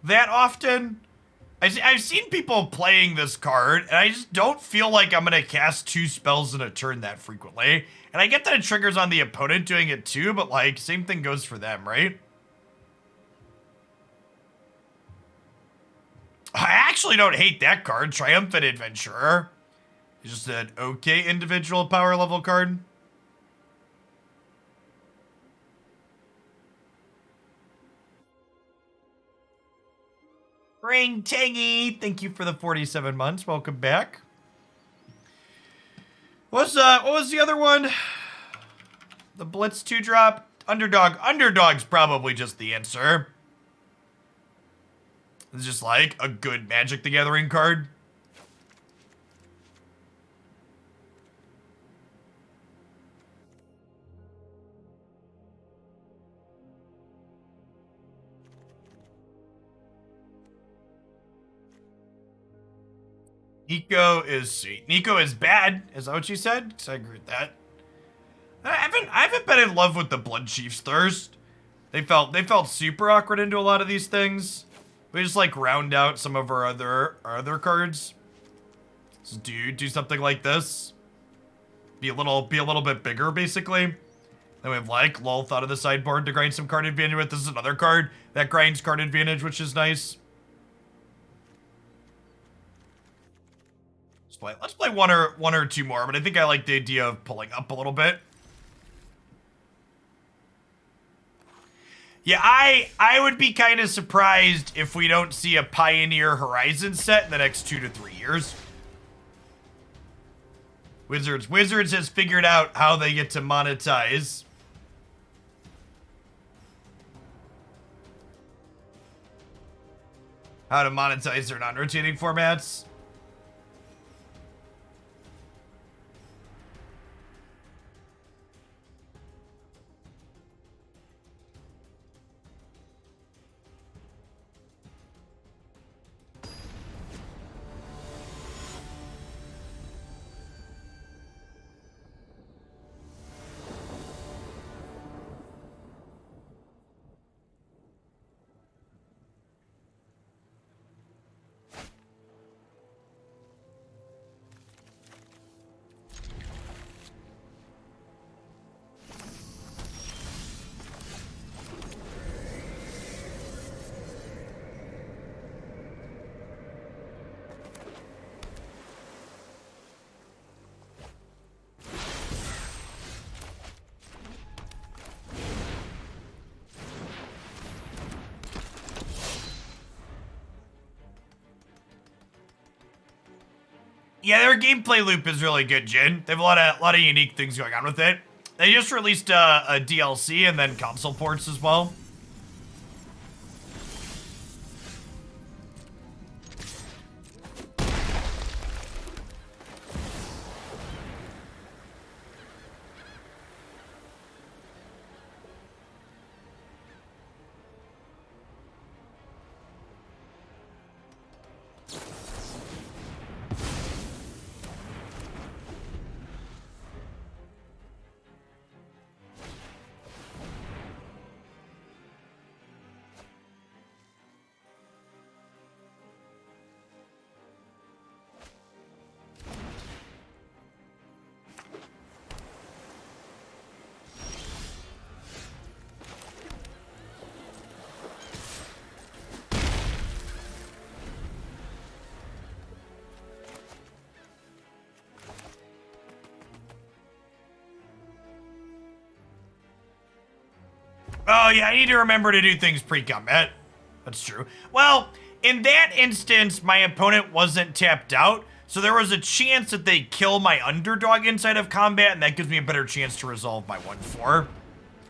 that often? I've seen people playing this card, and I just don't feel like I'm gonna cast 2 spells in a turn that frequently. And I get that it triggers on the opponent doing it too, but like, same thing goes for them, right? I actually don't hate that card, Triumphant Adventurer. It's just an okay individual power level card. Ring Tangy, thank you for the 47 months. Welcome back. What was the other one? The Blitz 2-drop? Underdog. Underdog's probably just the answer. It's just like a good Magic the Gathering card. Nico is sweet. Nico is bad. Is that what you said? Because I agree with that. I haven't been in love with the Blood Chief's Thirst. They felt super awkward into a lot of these things. We just like round out some of our other cards. So do something like this. Be a little bit bigger, basically. Then we have like Lolth out of the sideboard to grind some card advantage with. This is another card that grinds card advantage, which is nice. Let's play one or two more, but I think I like the idea of pulling up a little bit. Yeah, I would be kind of surprised if we don't see a Pioneer Horizon set in the next 2 to 3 years. Wizards has figured out how they get to monetize. How to monetize their non-rotating formats. Yeah, their gameplay loop is really good, Jin. They have a lot of unique things going on with it. They just released a DLC and then console ports as well. Oh, yeah, I need to remember to do things pre-combat. That's true. Well, in that instance, my opponent wasn't tapped out, so there was a chance that they kill my underdog inside of combat, and that gives me a better chance to resolve my 1-4.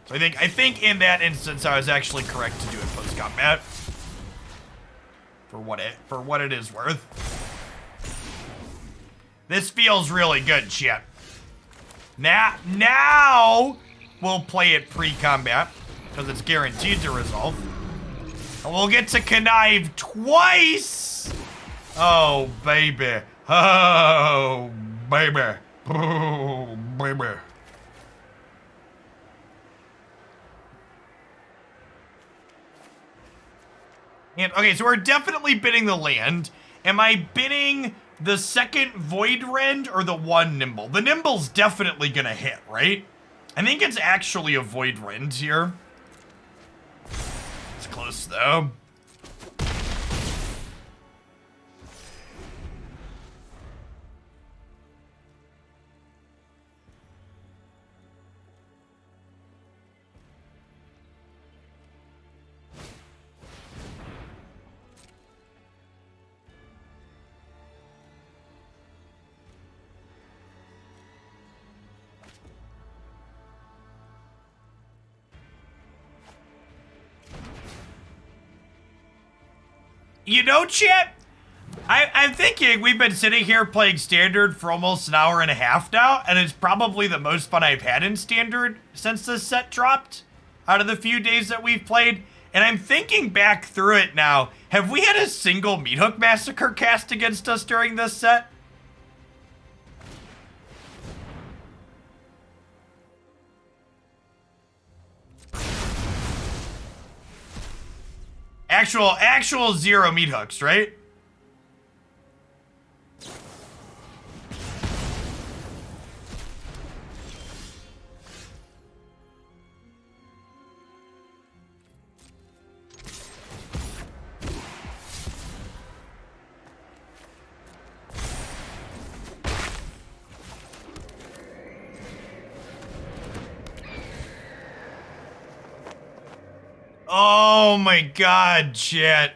So I think in that instance, I was actually correct to do it post-combat. For what it is worth. This feels really good, chat. Now we'll play it pre-combat, because it's guaranteed to resolve. And we'll get to connive twice! Oh, baby. Oh, baby. Oh, baby. And, okay, so we're definitely bidding the land. Am I bidding the second Void Rend or the one Nimble? The Nimble's definitely gonna hit, right? I think it's actually a Void Rend here. It's close, though. You know, chat, I'm thinking we've been sitting here playing Standard for almost an hour and a half now, and it's probably the most fun I've had in Standard since this set dropped, out of the few days that we've played. And I'm thinking back through it now, have we had a single Meat Hook Massacre cast against us during this set? Actual zero meat hooks, right? Oh my god, chat.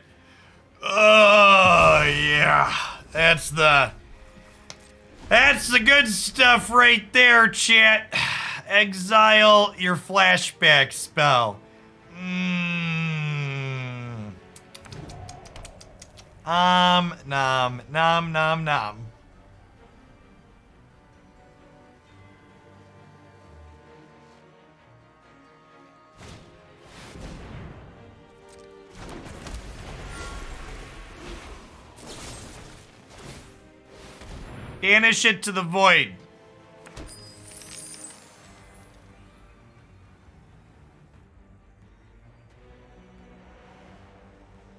Oh, yeah. That's the good stuff right there, chat. Exile your flashback spell. Nom, nom, nom, nom. Banish it to the void.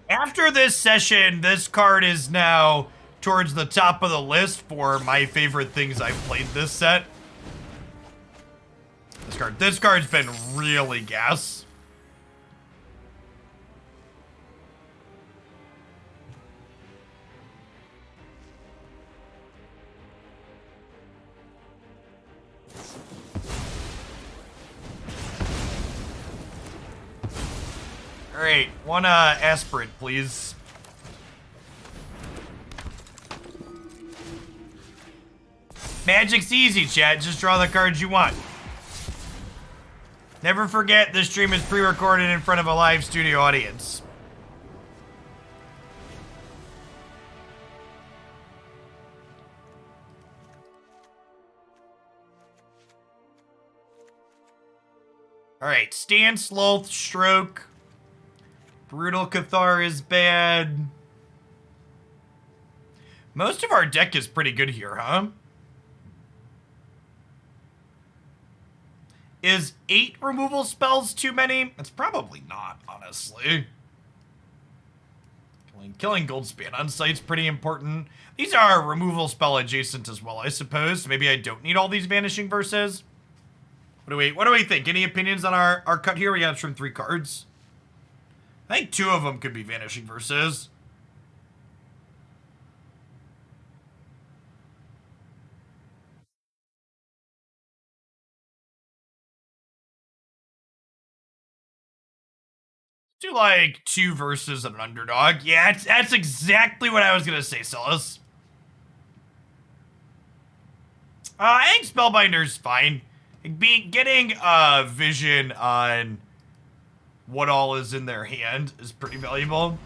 After this session, this card is now towards the top of the list for my favorite things I've played this set. This card's been really gas. All right, one aspirant, please. Magic's easy, chat. Just draw the cards you want. Never forget this stream is pre-recorded in front of a live studio audience. Alright, Stance, Lolth, Stroke. Brutal Cathar is bad. Most of our deck is pretty good here, huh? Is 8 removal spells too many? It's probably not, honestly. Killing Goldspan on site's pretty important. These are removal spell adjacent as well, I suppose. Maybe I don't need all these Vanishing Verses. What do we think? Any opinions on our cut here? We got from 3 cards. I think 2 of them could be Vanishing Verses. Do like 2 verses and an underdog. Yeah, that's exactly what I was gonna say, Silas. I think Spellbinder's fine. Getting a vision on what all is in their hand is pretty valuable.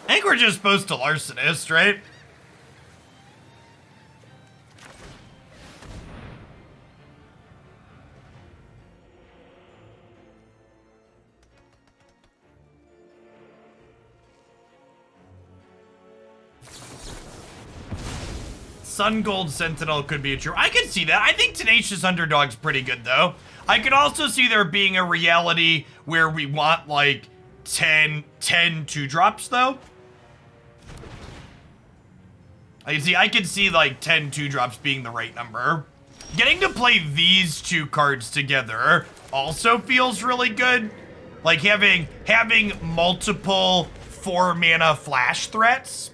I think we're just supposed to Larcenist, right? Sun Gold Sentinel could be a true. I could see that. I think Tenacious Underdog's pretty good, though. I could also see there being a reality where we want, like, 10 2-drops, though. I could see like 10 2-drops being the right number. Getting to play these 2 cards together also feels really good. Like having multiple 4-mana flash threats.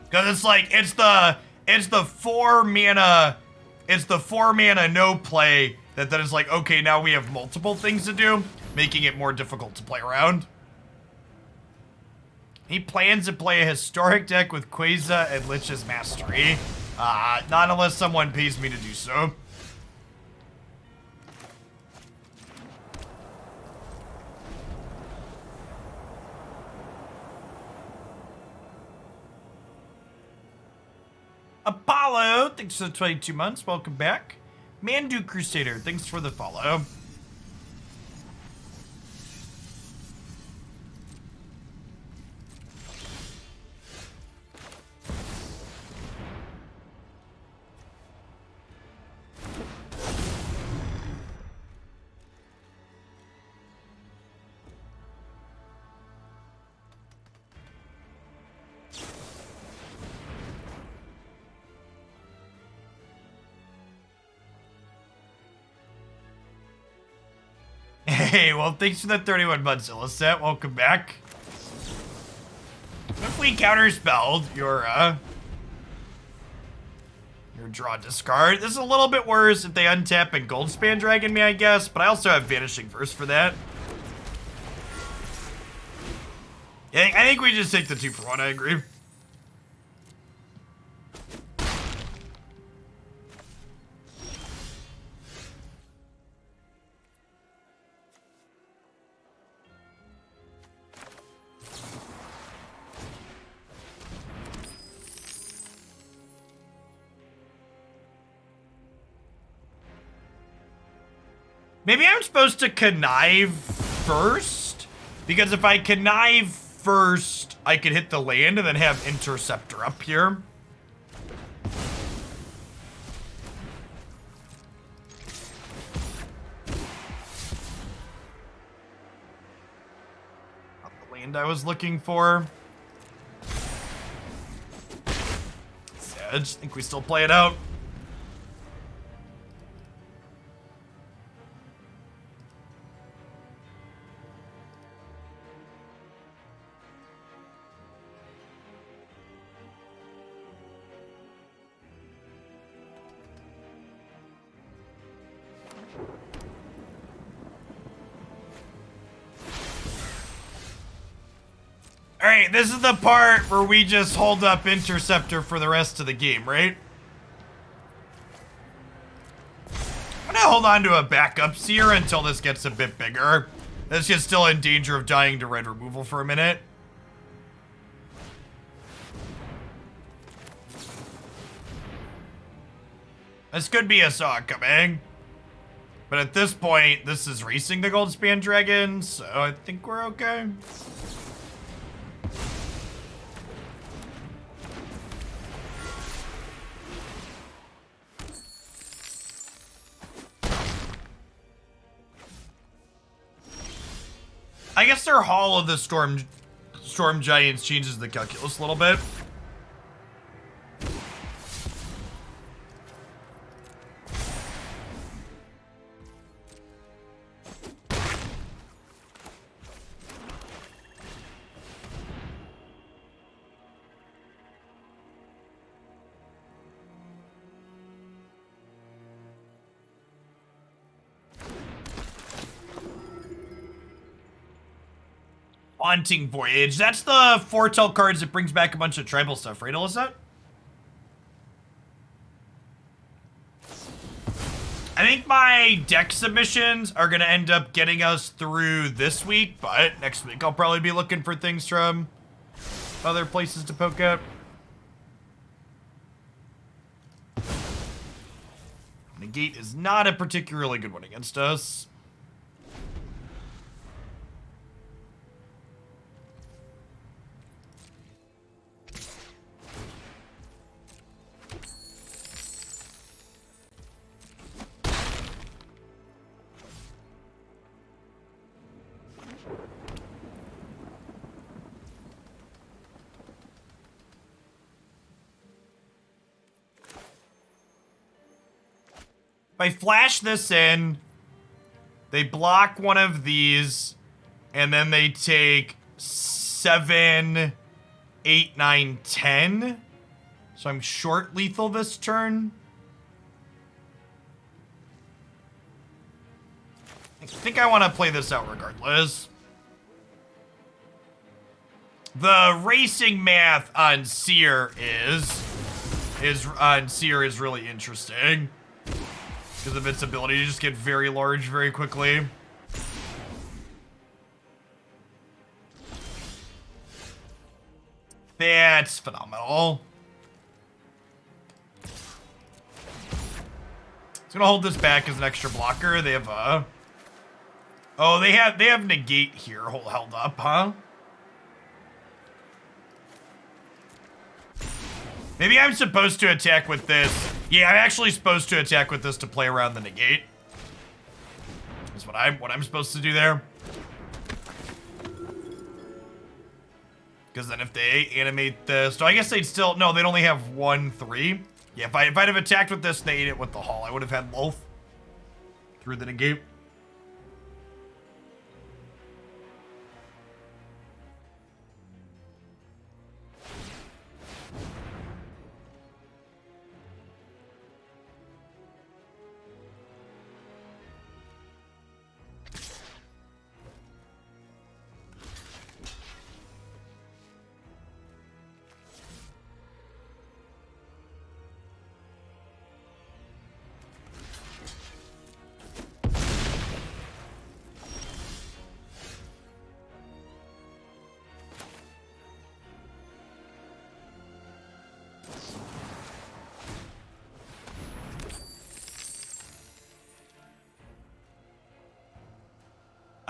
Cause it's like it's the 4-mana no play that is like, okay, now we have multiple things to do, making it more difficult to play around. He plans to play a historic deck with Quasar and Lich's Mastery. Not unless someone pays me to do so. Apollo, thanks for the 22 months. Welcome back. Mandu Crusader, thanks for the follow. Hey, well, thanks for that 31 months, Illicet. Welcome back. If we counterspelled your draw discard, this is a little bit worse if they untap and Goldspan Dragon me, I guess, but I also have Vanishing Verse for that. Yeah, I think we just take the 2 for 1, I agree. Maybe I'm supposed to connive first? Because if I connive first, I could hit the land and then have Interceptor up here. Not the land I was looking for. Sedge, think we still play it out. Alright, this is the part where we just hold up Interceptor for the rest of the game, right? I'm gonna hold on to a backup Seer until this gets a bit bigger. This is still in danger of dying to red removal for a minute. This could be a saw coming. But at this point, this is racing the Goldspan Dragon, so I think we're okay. I guess their Hall of the Storm Giants changes the calculus a little bit. Haunting Voyage. That's the foretell cards that brings back a bunch of tribal stuff, right, Alyssa? I think my deck submissions are going to end up getting us through this week, but next week I'll probably be looking for things from other places to poke at. Negate is not a particularly good one against us. If I flash this in, they block one of these, and then they take 7, 8, 9, 10. So I'm short lethal this turn. I think I want to play this out regardless. The racing math on Seer is really interesting. Because of its ability to just get very large very quickly. That's phenomenal. It's gonna hold this back as an extra blocker. They have oh, they have negate here held up, huh? Maybe I'm supposed to attack with this. Yeah, I'm actually supposed to attack with this to play around the negate. That's what I'm supposed to do there. Because then if they animate this, so I guess they'd still, no, they'd only have 1, 3. Yeah, if I'd have attacked with this and they ate it with the Hall, I would have had Lolth through the negate.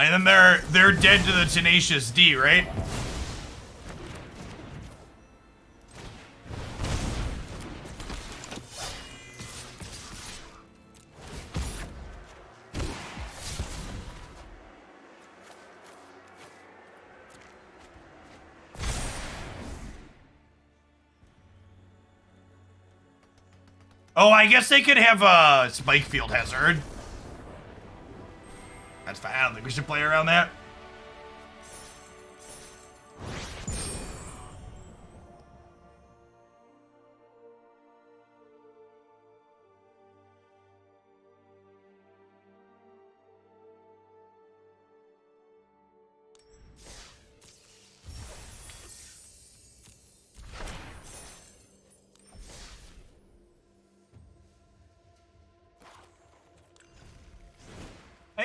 And then they're dead to the Tenacious D, right? Oh, I guess they could have a Spike Field Hazard. That's fine. I don't think we should play around that.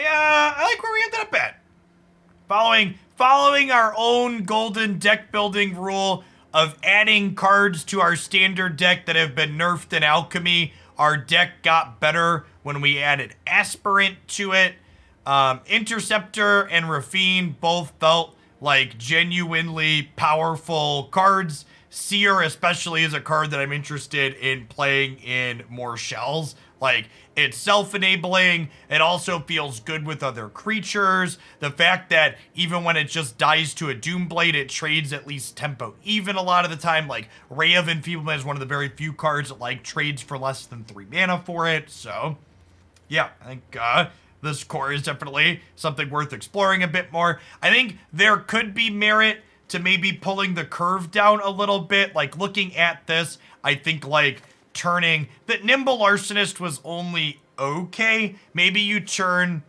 I like where we ended up at. Following our own golden deck building rule of adding cards to our standard deck that have been nerfed in Alchemy. Our deck got better when we added Aspirant to it. Interceptor and Raffine both felt like genuinely powerful cards. Seer especially is a card that I'm interested in playing in more shells. Like, it's self-enabling. It also feels good with other creatures. The fact that even when it just dies to a Doomblade, it trades at least tempo even a lot of the time. Like, Ray of Enfeeblement is one of the very few cards that, like, trades for less than 3 mana for it. So, yeah, I think this core is definitely something worth exploring a bit more. I think there could be merit to maybe pulling the curve down a little bit. Like, looking at this, I think, like, turning that Nimble Larcenist was only okay. Maybe you turn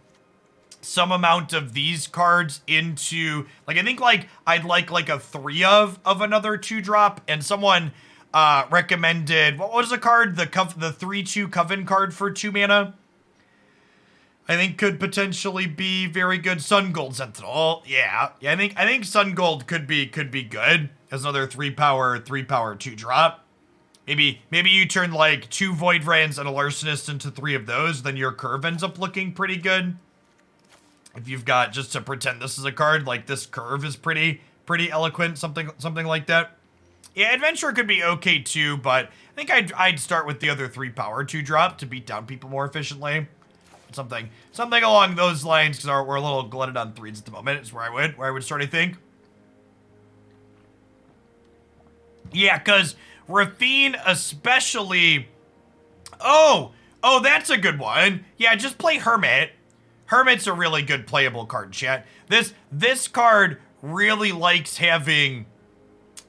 some amount of these cards into, like, I think, like, I'd like a 3 of another 2-drop, and someone recommended, what was the card? The 3/2 Coven card for 2 mana. I think could potentially be very good. Sun Gold Sentinel. Yeah, I think Sun Gold could be good as another 3-power 2-drop. Maybe you turn like 2 Void Rends and a Larcenist into 3 of those, then your curve ends up looking pretty good. If you've got, just to pretend this is a card, like this curve is pretty eloquent, something like that. Yeah, Adventure could be okay too, but I think I'd start with the other 3-power 2-drop to beat down people more efficiently. Something along those lines, because we're a little glutted on 3s at the moment, is where I would start, I think. Yeah, because Raffine especially... Oh, that's a good one. Yeah, just play Hermit. Hermit's a really good playable card, chat. This card really likes having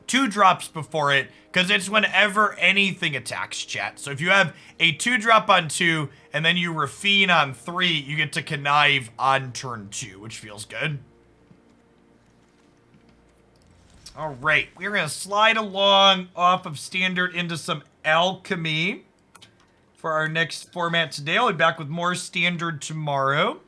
2-drops before it, because it's whenever anything attacks, chat. So if you have a 2-drop on 2, and then you Raffine on 3, you get to Connive on turn 2, which feels good. All right, we're going to slide along off of Standard into some Alchemy for our next format today. I'll be back with more Standard tomorrow.